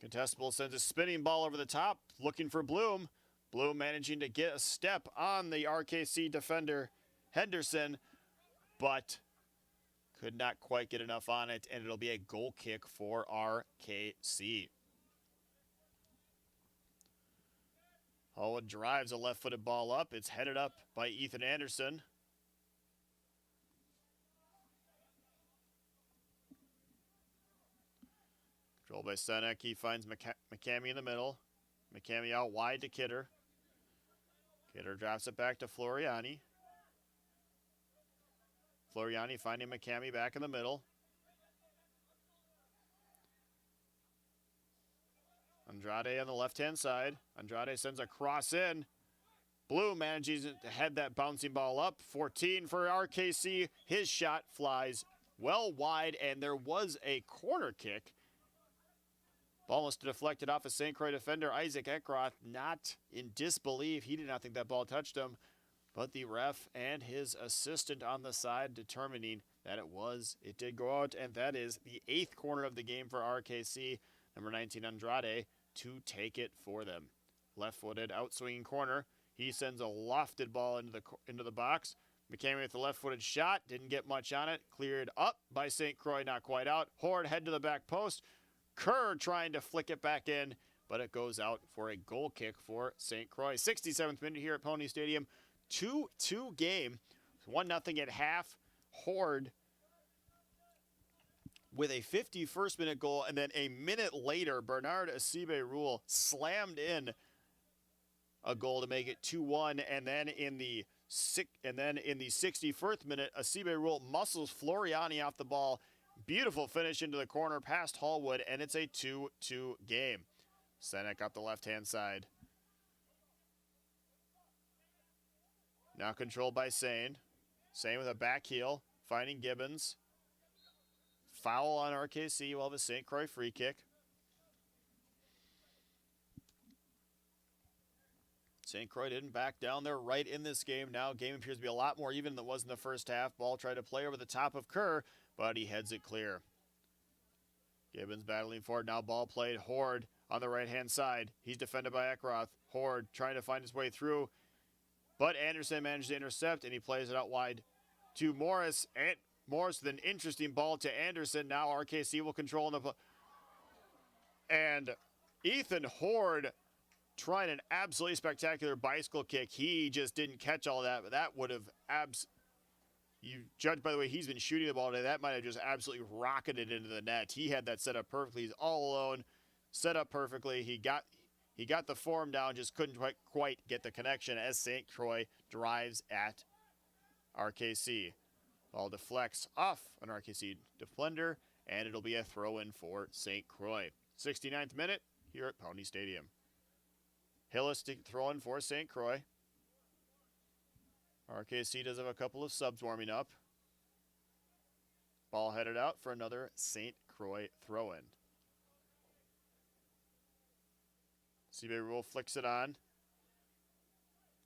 Contestable sends a spinning ball over the top, looking for Bloom. Bloom managing to get a step on the RKC defender, Henderson, but could not quite get enough on it, and it'll be a goal kick for RKC. Hallwood drives a left-footed ball up. It's headed up by Ethan Anderson. Controlled by Senek. He finds McCamey in the middle. McCamey out wide to Kidder. Kidder drops it back to Floriani. Floriani finding McCamey back in the middle. Andrade on the left-hand side. Andrade sends a cross in. Blue manages to head that bouncing ball up. 14 for RKC. His shot flies well wide, and there was a corner kick. Ball must have deflected off a St. Croix defender. Isaac Eckroth not in disbelief. He did not think that ball touched him. But the ref and his assistant on the side determining that it did go out. And that is the 8th corner of the game for RKC. Number 19, Andrade, to take it for them. Left-footed, out-swinging corner. He sends a lofted ball into the box. McCamey with the left-footed shot. Didn't get much on it. Cleared up by St. Croix, not quite out. Horde head to the back post. Kerr trying to flick it back in, but it goes out for a goal kick for St. Croix. 67th minute here at Pony Stadium. 2-2 game. 1-0 at half. Horde with a 51st minute goal, and then a minute later, Bernard Asibe-Rule slammed in a goal to make it 2-1, and then in the 61st minute, Asibe-Rule muscles Floriani off the ball. Beautiful finish into the corner past Hallwood, and it's a 2-2 game. Senek up the left-hand side. Now controlled by Sane. Sane with a back heel, finding Gibbons. Foul on RKC. We'll have a St. Croix free kick. St. Croix didn't back down. They're right in this game now. Game appears to be a lot more even than it was in the first half. Ball tried to play over the top of Kerr, but he heads it clear. Gibbons battling forward. Now ball played. Horde on the right-hand side. He's defended by Eckroth. Horde trying to find his way through, but Anderson managed to intercept, and he plays it out wide to Morris. And Morris with an interesting ball to Anderson. Now RKC will control the and Ethan Horde trying an absolutely spectacular bicycle kick. He just didn't catch all that, but that would have you judge by the way he's been shooting the ball today, that might have just absolutely rocketed into the net. He had that set up perfectly. He's all alone, set up perfectly. He got the form down, just couldn't quite get the connection as St. Croix drives at RKC. Ball deflects off an RKC defender, and it'll be a throw-in for St. Croix. 69th minute here at Pony Stadium. Hillis to throw in for St. Croix. RKC does have a couple of subs warming up. Ball headed out for another St. Croix throw-in. Asibe-Rule flicks it on.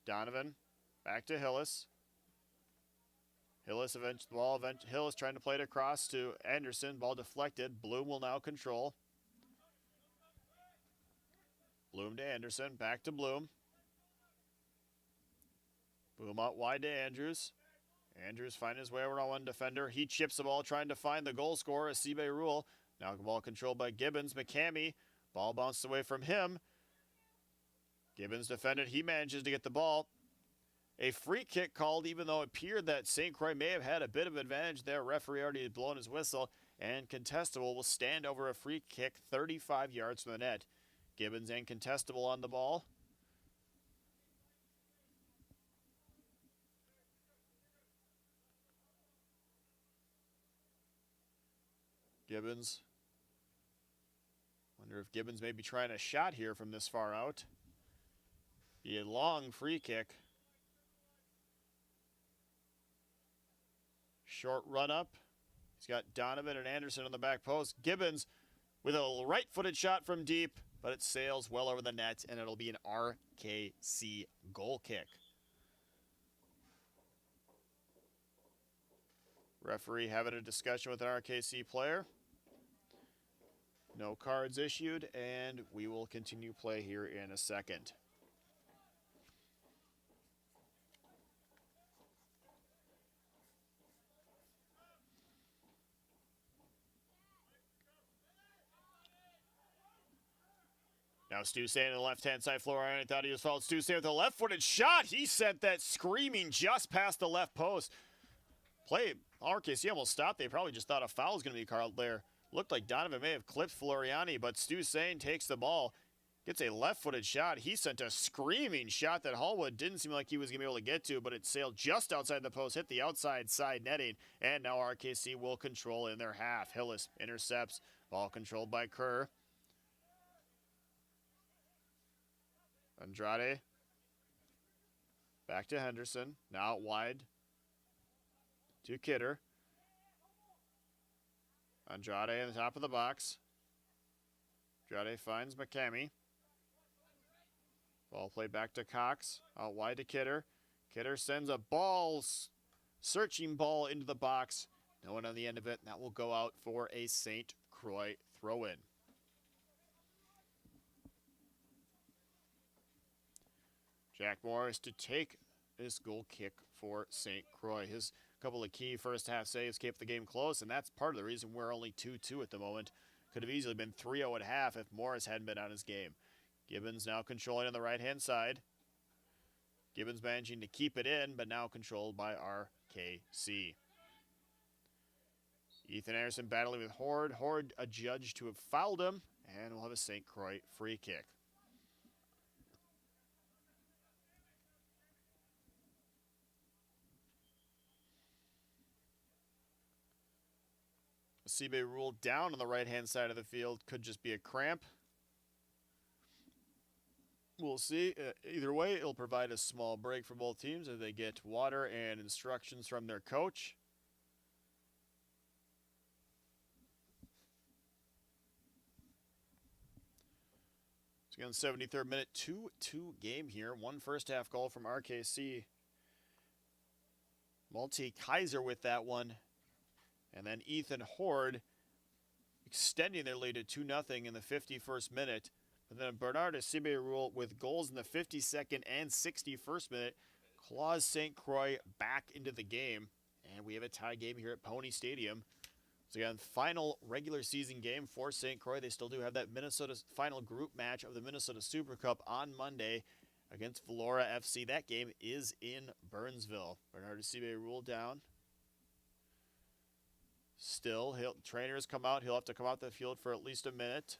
Donovan back to Hillis. Hillis Hillis trying to play it across to Anderson. Ball deflected. Bloom will now control. Bloom to Anderson. Back to Bloom. Bloom out wide to Andrews. Andrews finding his way around one defender. He chips the ball trying to find the goal scorer, Asibe-Rule. Now the ball controlled by Gibbons. McCamey. Ball bounced away from him. Gibbons defended. He manages to get the ball. A free kick called, even though it appeared that St. Croix may have had a bit of advantage there. Referee already had blown his whistle, and Contestable will stand over a free kick 35 yards from the net. Gibbons and Contestable on the ball. Gibbons. Wonder if Gibbons may be trying a shot here from this far out. Be a long free kick. Short run up. He's got Donovan and Anderson on the back post. Gibbons with a right-footed shot from deep, but it sails well over the net, and it'll be an RKC goal kick. Referee having a discussion with an RKC player. No cards issued, and we will continue play here in a second. Now Stu Sane on the left-hand side. Florian thought he was fouled. Stu Sane with a left-footed shot. He sent that screaming just past the left post. Play, RKC almost stopped. They probably just thought a foul was going to be called there. Looked like Donovan may have clipped Floriani, but Stu Sane takes the ball. Gets a left-footed shot. He sent a screaming shot that Hallwood didn't seem like he was going to be able to get to, but it sailed just outside the post, hit the outside side netting, and now RKC will control in their half. Hillis intercepts. Ball controlled by Kerr. Andrade. Back to Henderson. Now out wide to Kidder. Andrade in the top of the box. Andrade finds McCamey. Ball played back to Cox. Out wide to Kidder. Kidder sends a searching ball into the box. No one on the end of it. And that will go out for a St. Croix throw-in. Jack Morris to take this goal kick for St. Croix. His couple of key first half saves kept the game close, and that's part of the reason we're only 2-2 at the moment. Could have easily been 3-0 at half if Morris hadn't been on his game. Gibbons now controlling on the right-hand side. Gibbons managing to keep it in, but now controlled by RKC. Ethan Anderson battling with Horde. Horde adjudged to have fouled him, and we'll have a St. Croix free kick. Seabay ruled down on the right-hand side of the field. Could just be a cramp. We'll see. Either way, it'll provide a small break for both teams as they get water and instructions from their coach. So again, 73rd minute, 2-2 game here. One first half goal from RKC. Kaiser with that one. And then Ethan Horde extending their lead to 2-0 in the 51st minute. But then Bernard Asibe-Rule with goals in the 52nd and 61st minute claws St. Croix back into the game. And we have a tie game here at Pony Stadium. So again, final regular season game for St. Croix. They still do have that Minnesota final group match of the Minnesota Super Cup on Monday against Valora FC. That game is in Burnsville. Bernard Asibe-Rule down. Still, trainers come out. He'll have to come out the field for at least a minute.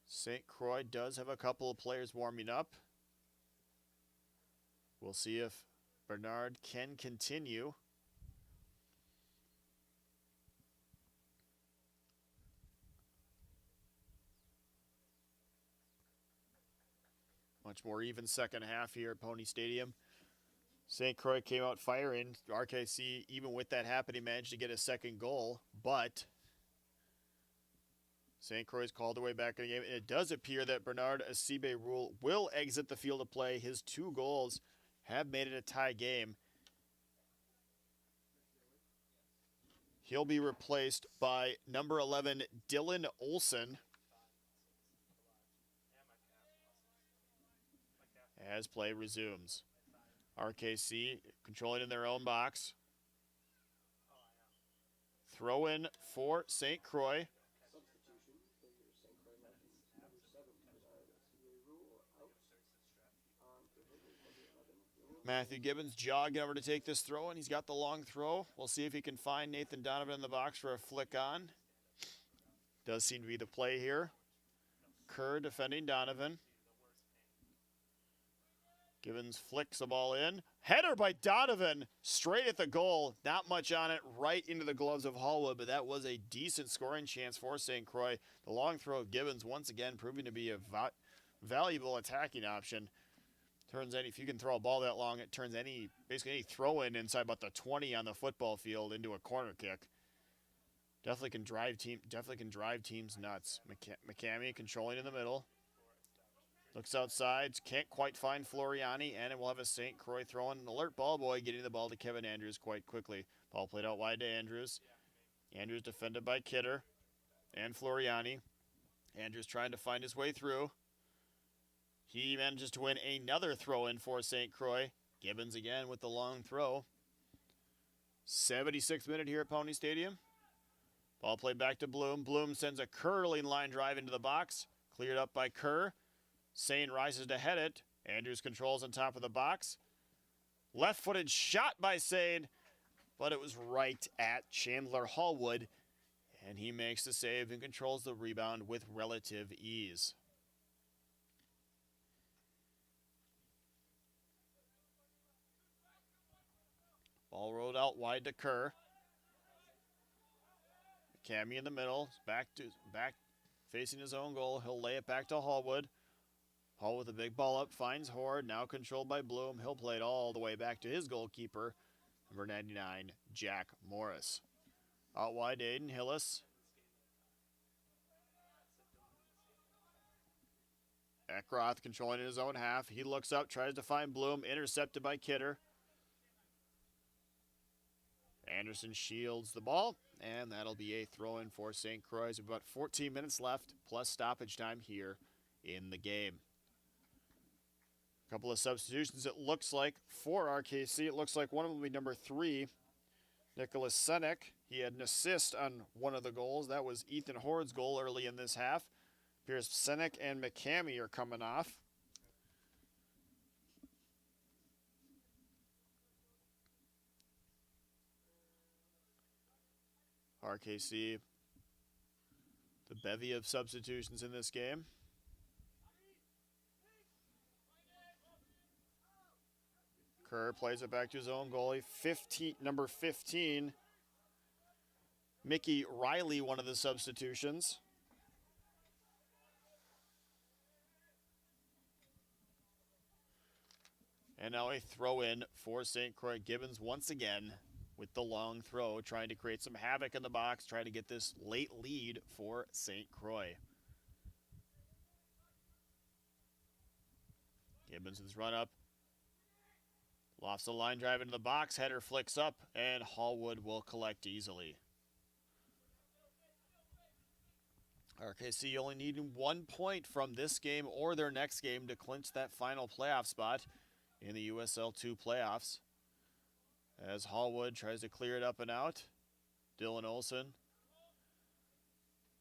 St. Croix does have a couple of players warming up. We'll see if Bernard can continue. Much more even second half here at Pony Stadium. St. Croix came out firing. RKC, even with that happening, managed to get a second goal, but St. Croix called their way back in the game. And it does appear that Bernard Asibe-Rule will exit the field of play. His 2 goals have made it a tie game. He'll be replaced by number 11, Dylan Olson, as play resumes. RKC controlling in their own box. Throw in for St. Croix. Substitution for your St. Croix Legends. Number 7, Bernard Asibe-Rule out. On for him is number 11, Dylan. Matthew Gibbons jogging over to take this throw, and he's got the long throw. We'll see if he can find Nathan Donovan in the box for a flick on. Does seem to be the play here. Kerr defending Donovan. Gibbons flicks the ball in. Header by Donovan, straight at the goal. Not much on it, right into the gloves of Hallwood, but that was a decent scoring chance for St. Croix. The long throw of Gibbons, once again, proving to be a valuable attacking option. If you can throw a ball that long, it turns basically any throw-in inside about the 20 on the football field into a corner kick. Definitely can drive teams nuts. McCamey controlling in the middle. Looks outside, can't quite find Floriani, and it will have a St. Croix throwing an alert ball boy, getting the ball to Kevin Andrews quite quickly. Ball played out wide to Andrews. Andrews defended by Kidder and Floriani. Andrews trying to find his way through. He manages to win another throw-in for St. Croix. Gibbons again with the long throw. 76th minute here at Pony Stadium. Ball played back to Bloom. Bloom sends a curling line drive into the box. Cleared up by Kerr. Sane rises to head it. Andrews controls on top of the box. Left-footed shot by Sane, but it was right at Chandler Hallwood, and he makes the save and controls the rebound with relative ease. Ball rolled out wide to Kerr. Cammy in the middle, back facing his own goal. He'll lay it back to Hallwood. Hall with a big ball up, finds Horde, now controlled by Bloom. He'll play it all the way back to his goalkeeper, number 99, Jack Morris. Out wide, Aiden Hillis. Eckroth controlling in his own half. He looks up, tries to find Bloom, intercepted by Kidder. Anderson shields the ball, and that'll be a throw-in for St. Croix. About 14 minutes left, plus stoppage time here in the game. Couple of substitutions, it looks like, for RKC. It looks like one of them will be number 3, Nicholas Senek. He had an assist on one of the goals. That was Ethan Horde's goal early in this half. Appears Senek and McCamey are coming off. RKC, the bevy of substitutions in this game. Kerr plays it back to his own goalie. Number 15, Mickey Riley, one of the substitutions. And now a throw in for St. Croix. Gibbons once again with the long throw, trying to create some havoc in the box, trying to get this late lead for St. Croix. Gibbons has run up. Lofts the line drive into the box. Header flicks up, and Hallwood will collect easily. RKC only needing 1 point from this game or their next game to clinch that final playoff spot in the USL 2 playoffs. As Hallwood tries to clear it up and out. Dylan Olson.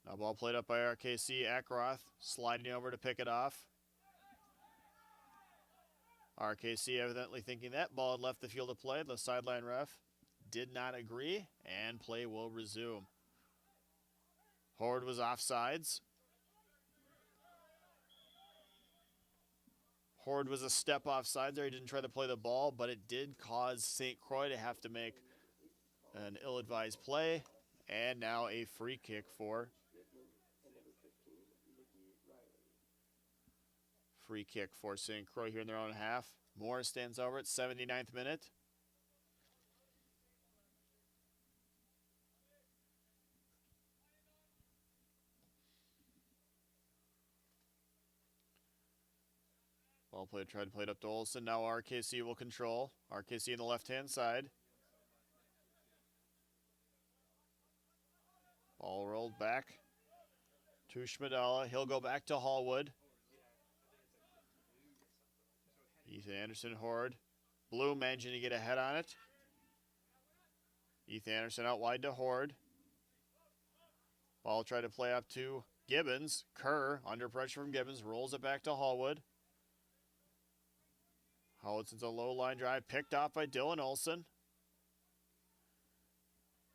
Now ball played up by RKC. Ackroth sliding over to pick it off. RKC evidently thinking that ball had left the field of play. The sideline ref did not agree, and play will resume. Horde was offsides. Horde was a step offside there. He didn't try to play the ball, but it did cause St. Croix to have to make an ill-advised play. And now a free kick for St. Croix here in their own half. Moore stands over at 79th minute. Ball played, tried to play it up to Olsen. Now RKC will control. RKC on the left-hand side. Ball rolled back to Schmidala. He'll go back to Hallwood. Ethan Anderson, Horde. Bloom managing to get a head on it. Ethan Anderson out wide to Horde. Ball tried to play up to Gibbons. Kerr, under pressure from Gibbons, rolls it back to Hallwood. Howitson's a low line drive, picked off by Dylan Olsen.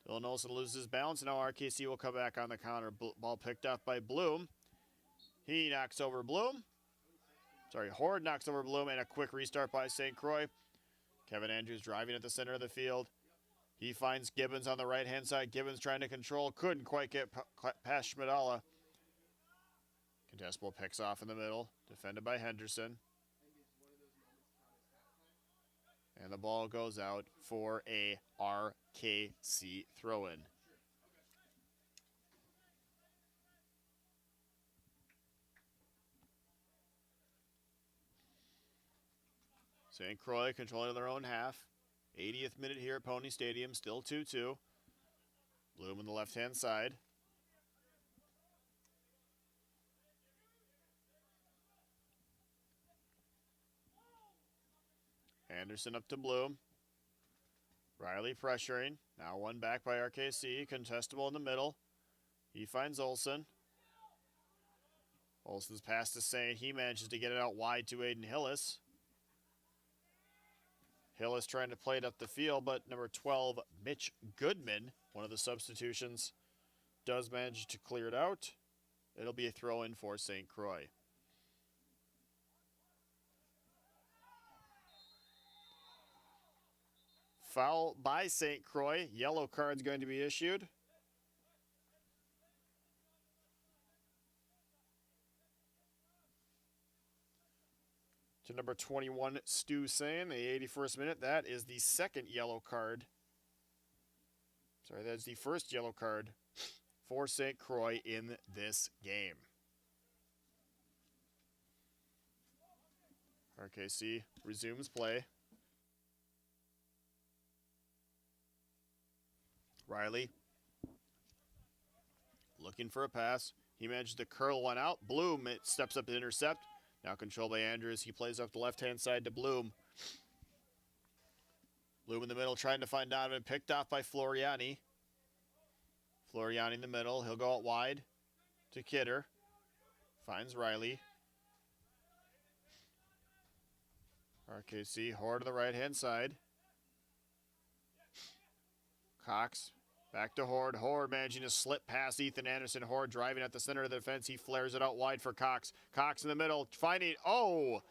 Dylan Olsen loses balance, and now RKC will come back on the counter. Ball picked off by Bloom. He knocks over Bloom. Horde knocks over Bloom, and a quick restart by St. Croix. Kevin Andrews driving at the center of the field. He finds Gibbons on the right-hand side. Gibbons trying to control, couldn't quite get past Schmidala. Contestable picks off in the middle, defended by Henderson. And the ball goes out for a RKC throw-in. St. Croix controlling their own half. 80th minute here at Pony Stadium, still 2-2. Bloom on the left-hand side. Anderson up to Bloom. Riley pressuring. Now one back by RKC. Contestable in the middle. He finds Olsen. Olsen's pass to Saint. He manages to get it out wide to Aiden Hillis. Hillis trying to play it up the field, but number 12, Mitch Goodman, one of the substitutions, does manage to clear it out. It'll be a throw-in for St. Croix. Foul by St. Croix. Yellow card's going to be issued. To number 21, Stu Sain, the 81st minute. That is the second yellow card. That's the first yellow card for St. Croix in this game. RKC resumes play. Riley looking for a pass. He manages to curl one out. Bloom steps up to intercept. Now controlled by Andrews. He plays up the left-hand side to Bloom. Bloom in the middle trying to find Donovan. Picked off by Floriani. Floriani in the middle. He'll go out wide to Kidder. Finds Riley. RKC, Horde on the right-hand side. Cox Back to Horde. Horde managing to slip past Ethan Anderson. Horde driving at the center of the defense. He flares it out wide for Cox. Cox in the middle, finding, oh!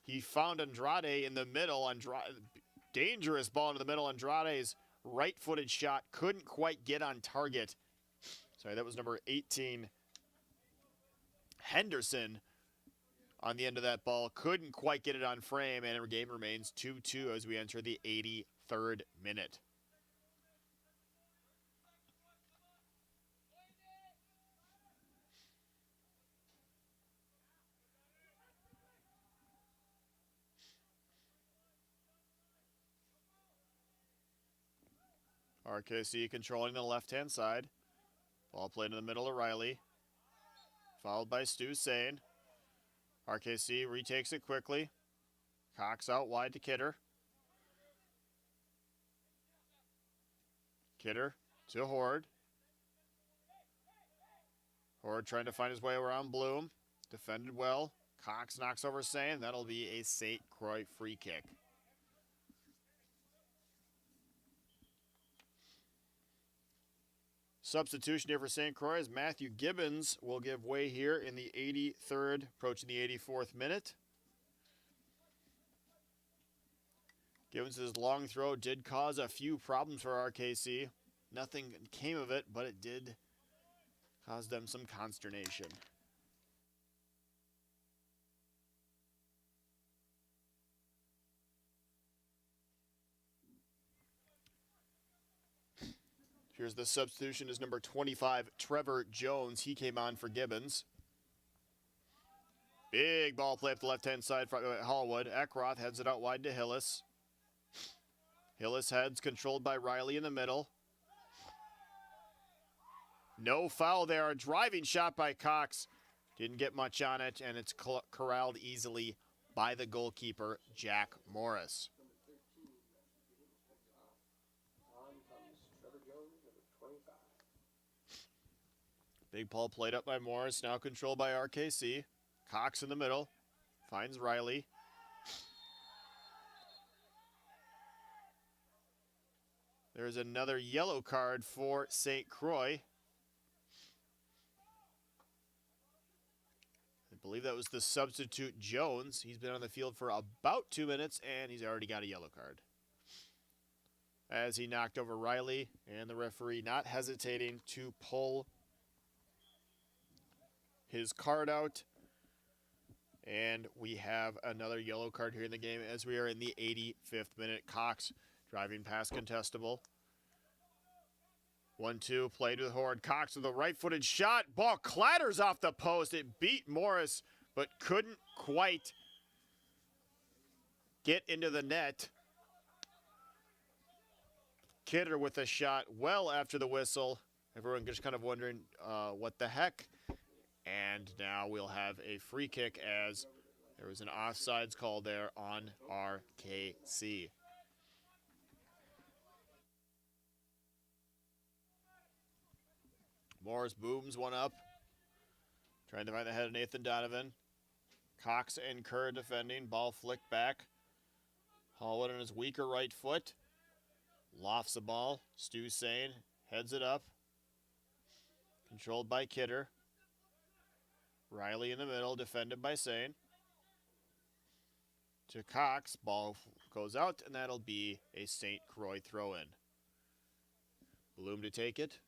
He found Andrade in the middle. Dangerous ball into the middle. Andrade's right-footed shot couldn't quite get on target. Sorry, that was number 18, Henderson, on the end of that ball. Couldn't quite get it on frame, and our game remains 2-2 as we enter the 83rd minute. RKC controlling the left-hand side. Ball played in the middle of Riley. Followed by Stu Sane. RKC retakes it quickly. Cox out wide to Kidder. Kidder to Horde. Horde trying to find his way around Bloom. Defended well. Cox knocks over Sane. That'll be a St. Croix free kick. Substitution here for St. Croix as Matthew Gibbons will give way here in the 83rd, approaching the 84th minute. Gibbons' long throw did cause a few problems for RKC. Nothing came of it, but it did cause them some consternation. Here's the substitution is number 25, Trevor Jones. He came on for Gibbons. Big ball play up the left-hand side for Hallwood. Eckroth heads it out wide to Hillis. Hillis heads controlled by Riley in the middle. No foul there. A driving shot by Cox. Didn't get much on it, and it's corralled easily by the goalkeeper, Jack Morris. Big ball played up by Morris, now controlled by RKC. Cox in the middle, finds Riley. There's another yellow card for St. Croix. I believe that was the substitute Jones. He's been on the field for about 2 minutes, and he's already got a yellow card. As he knocked over Riley, and the referee not hesitating to pull his card out. And we have another yellow card here in the game as we are in the 85th minute. Cox driving past contestable. 1-2 played with Horde. Cox with a right-footed shot. Ball clatters off the post. It beat Morris, but couldn't quite get into the net. Kidder with a shot well after the whistle. Everyone just kind of wondering what the heck. And now we'll have a free kick as there was an offsides call there on RKC. Morris booms one up. Trying to find the head of Nathan Donovan. Cox and Kerr defending. Ball flicked back. Hallwood on his weaker right foot. Lofts the ball. Stu Sane heads it up. Controlled by Kidder. Riley in the middle, defended by Sane. To Cox, ball goes out, and that'll be a St. Croix throw-in. Bloom to take it.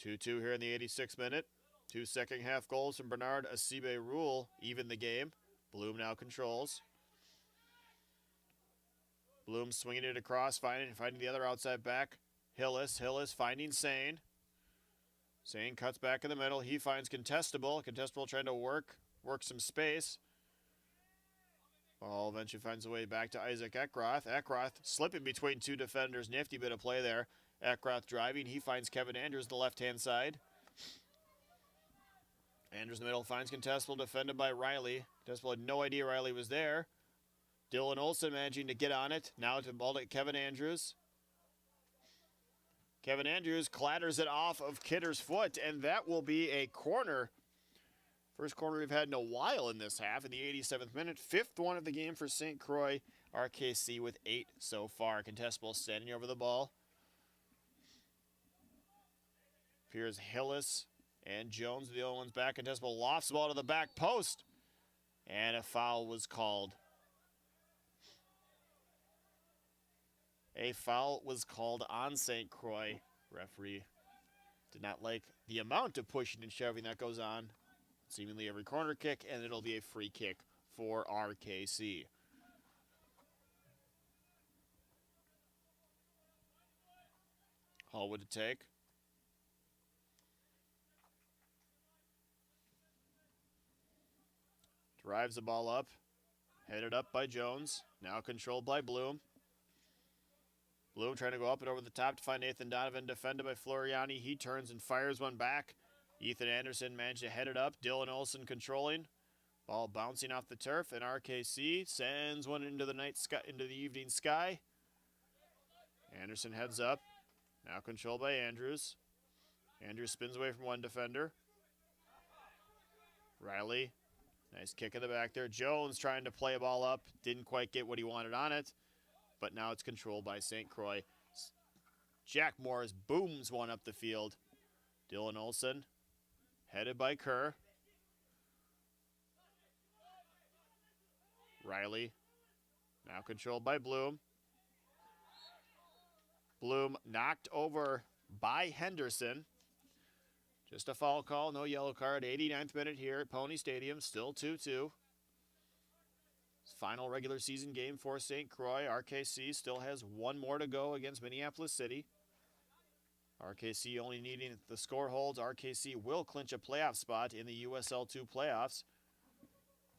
2-2 here in the 86th minute. 2 second-half goals from Bernard Asibe Rule even the game. Bloom now controls. Bloom swinging it across, finding the other outside back. Hillis finding Sane. Sane cuts back in the middle. He finds Contestable. Contestable trying to work some space. Ball eventually finds a way back to Isaac Eckroth. Eckroth slipping between two defenders. Nifty bit of play there. Eckroth driving. He finds Kevin Andrews the left-hand side. Andrews in the middle finds Contestable, defended by Riley. Contestable had no idea Riley was there. Dylan Olsen managing to get on it. Now to ball to Kevin Andrews. Kevin Andrews clatters it off of Kidder's foot, and that will be a corner. First corner we've had in a while in this half in the 87th minute. 5th one of the game for St. Croix. RKC with 8 so far. Contestable standing over the ball. Appears Hillis and Jones, the only ones back. Contestable lofts the ball to the back post. And a foul was called. A foul was called on St. Croix. Referee did not like the amount of pushing and shoving that goes on. Seemingly every corner kick, and it'll be a free kick for RKC. Hall would it take? Drives the ball up. Headed up by Jones. Now controlled by Bloom. Bloom trying to go up and over the top to find Nathan Donovan. Defended by Floriani. He turns and fires one back. Ethan Anderson managed to head it up. Dylan Olson controlling. Ball bouncing off the turf, and RKC sends one into the night sky, into the evening sky. Anderson heads up. Now controlled by Andrews. Andrews spins away from one defender. Riley. Nice kick in the back there. Jones trying to play a ball up. Didn't quite get what he wanted on it. But now it's controlled by St. Croix. Jack Morris booms one up the field. Dylan Olson. Headed by Kerr. Riley. Now controlled by Bloom. Bloom knocked over by Henderson. Just a foul call, no yellow card. 89th minute here at Pony Stadium, still 2-2. Final regular season game for St. Croix. RKC still has one more to go against Minneapolis City. RKC only needing if the score holds. RKC will clinch a playoff spot in the USL 2 playoffs.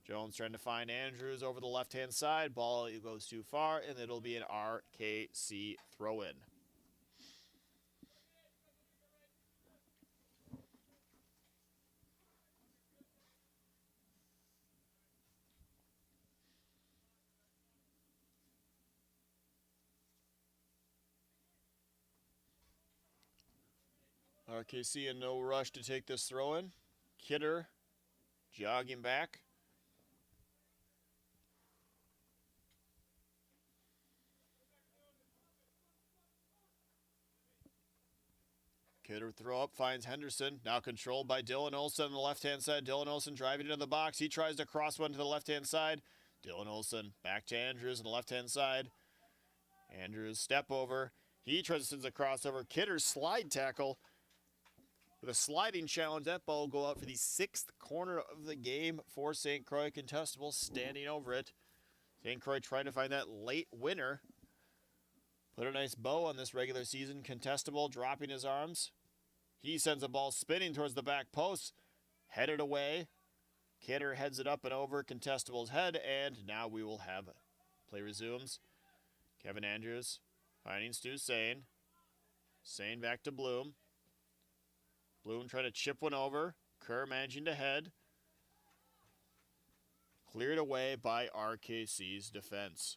Jones trying to find Andrews over the left-hand side. Ball goes too far, and it'll be an RKC throw-in. RKC in no rush to take this throw-in. Kidder jogging back. Kidder throw up, finds Henderson. Now controlled by Dylan Olson on the left-hand side. Dylan Olson driving into the box. He tries to cross one to the left-hand side. Dylan Olson back to Andrews on the left-hand side. Andrews step over. He tries to send a crossover. Kidder's slide tackle. With a sliding challenge, that ball will go out for the 6th corner of the game for St. Croix. Contestable standing over it. St. Croix trying to find that late winner. Put a nice bow on this regular season. Contestable dropping his arms. He sends a ball spinning towards the back post. Headed away. Kidder heads it up and over Contestable's head. And now we will have play resumes. Kevin Andrews finding Stu Sane. Sane back to Bloom. Bloom trying to chip one over. Kerr managing to head. Cleared away by RKC's defense.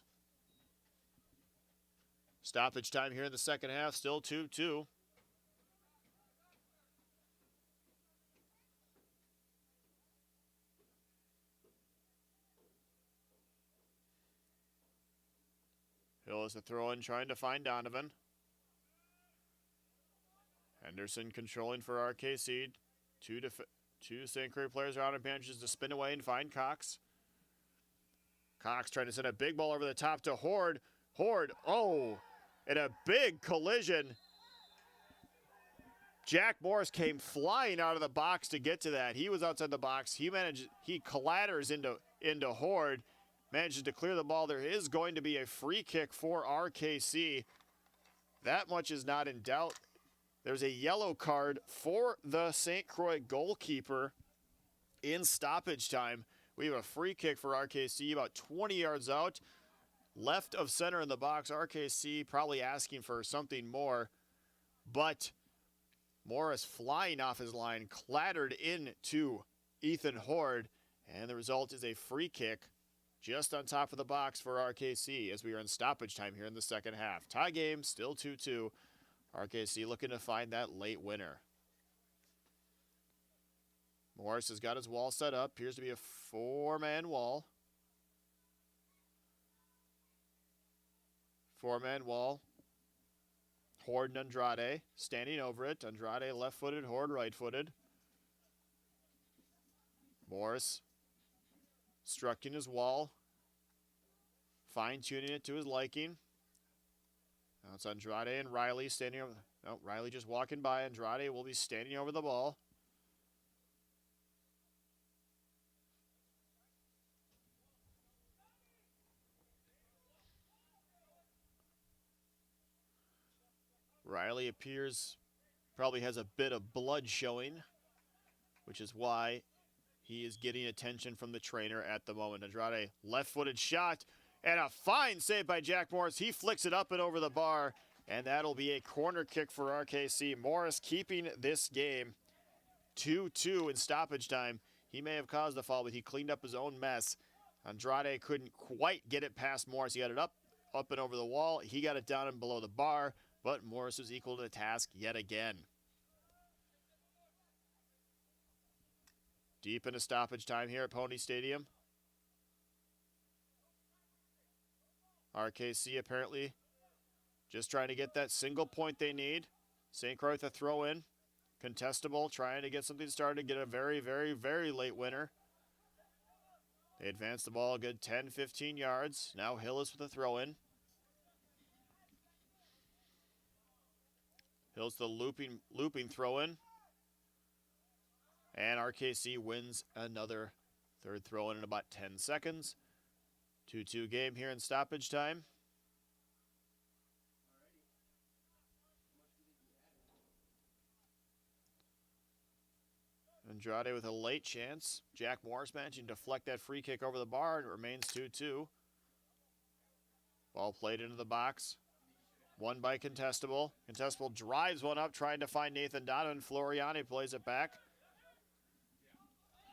Stoppage time here in the second half. Still 2-2. Hill is the throw-in trying to find Donovan. Henderson controlling for RKC. Two St. Croix players are on and manages to spin away and find Cox. Cox trying to send a big ball over the top to Horde. Horde, oh, and a big collision. Jack Morris came flying out of the box to get to that. He was outside the box. He clatters into Horde. Manages to clear the ball. There is going to be a free kick for RKC. That much is not in doubt. There's a yellow card for the St. Croix goalkeeper in stoppage time. We have a free kick for RKC about 20 yards out. Left of center in the box. RKC probably asking for something more. But Morris flying off his line, clattered into Ethan Horde. And the result is a free kick just on top of the box for RKC as we are in stoppage time here in the second half. Tie game, still 2-2. RKC looking to find that late winner. Morris has got his wall set up. Appears to be a 4-man wall. 4-man wall. Horde and Andrade standing over it. Andrade left-footed, Horde right-footed. Morris structing his wall, fine-tuning it to his liking. Now it's Andrade and Riley standing over. No, Riley just walking by. Andrade will be standing over the ball. Riley appears, probably has a bit of blood showing, which is why he is getting attention from the trainer at the moment. Andrade, left-footed shot, and a fine save by Jack Morris. He flicks it up and over the bar, and that'll be a corner kick for RKC. Morris keeping this game 2-2 in stoppage time. He may have caused the foul, but he cleaned up his own mess. Andrade couldn't quite get it past Morris. He got it up and over the wall. He got it down and below the bar, but Morris was equal to the task yet again. Deep into stoppage time here at Pony Stadium. RKC apparently just trying to get that single point they need. St. Croix with a throw in. Contestable, trying to get something started, get a very, very, very late winner. They advance the ball a good 10, 15 yards. Now Hillis with a throw in. Hillis the looping throw in. And RKC wins another third throw in about 10 seconds. 2-2 game here in stoppage time. Andrade with a late chance. Jack Morris managing to deflect that free kick over the bar, and it remains 2-2. Ball played into the box. Won by Contestable. Contestable drives one up, trying to find Nathan Donovan. Floriani plays it back.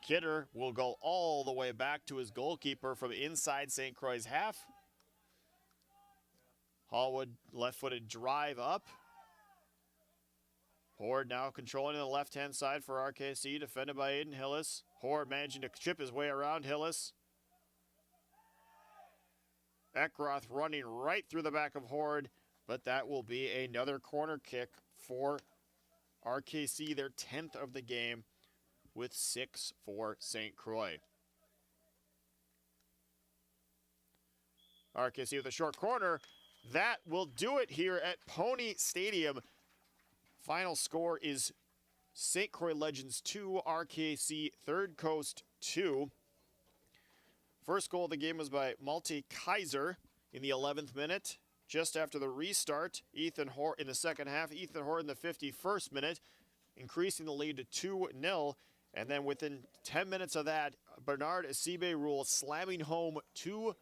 Kidder will go all the way back to his goalkeeper from inside St. Croix half. Hallwood left-footed drive up. Horde now controlling the left-hand side for RKC, defended by Aiden Hillis. Horde managing to chip his way around Hillis. Eckroth running right through the back of Horde, but that will be another corner kick for RKC, their 10th of the game, with 6 for St. Croix. RKC with a short corner. That will do it here at Pony Stadium. Final score is St. Croix Legends 2, RKC Third Coast 2. First goal of the game was by Malte Kaiser in the 11th minute. Just after the restart, Ethan Hort in the second half, Ethan Hort in the 51st minute, increasing the lead to 2-0. And then within 10 minutes of that, Bernard Asibe Rule slamming home 2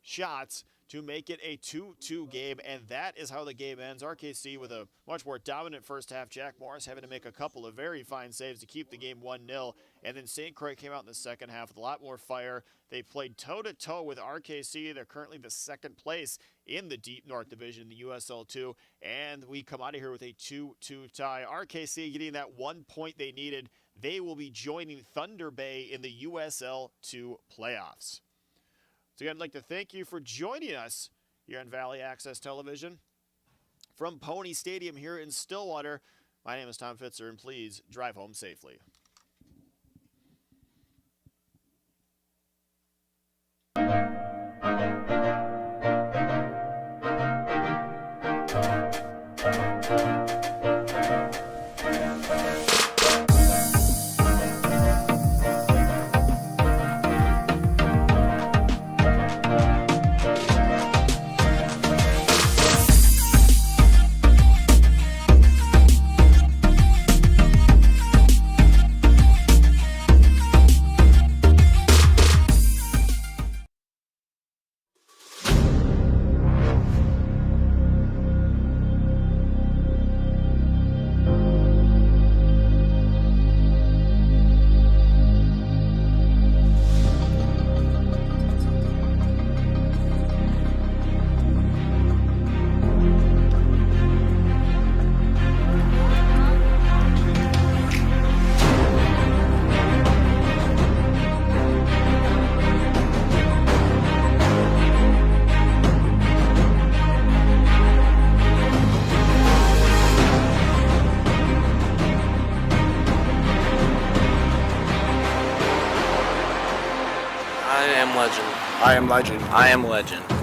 shots to make it a 2-2 game, and that is how the game ends. RKC with a much more dominant first half. Jack Morris having to make a couple of very fine saves to keep the game 1-0, and then St. Croix came out in the second half with a lot more fire. They played toe-to-toe with RKC. They're currently the second place in the Deep North Division in the USL 2, and we come out of here with a 2-2 tie. RKC getting that 1 point they needed. They will be joining Thunder Bay in the USL 2 playoffs. So again, I'd like to thank you for joining us here on Valley Access Television. From Pony Stadium here in Stillwater, my name is Tom Fitzer, and please drive home safely. I am Legend. I am Legend. I am Legend.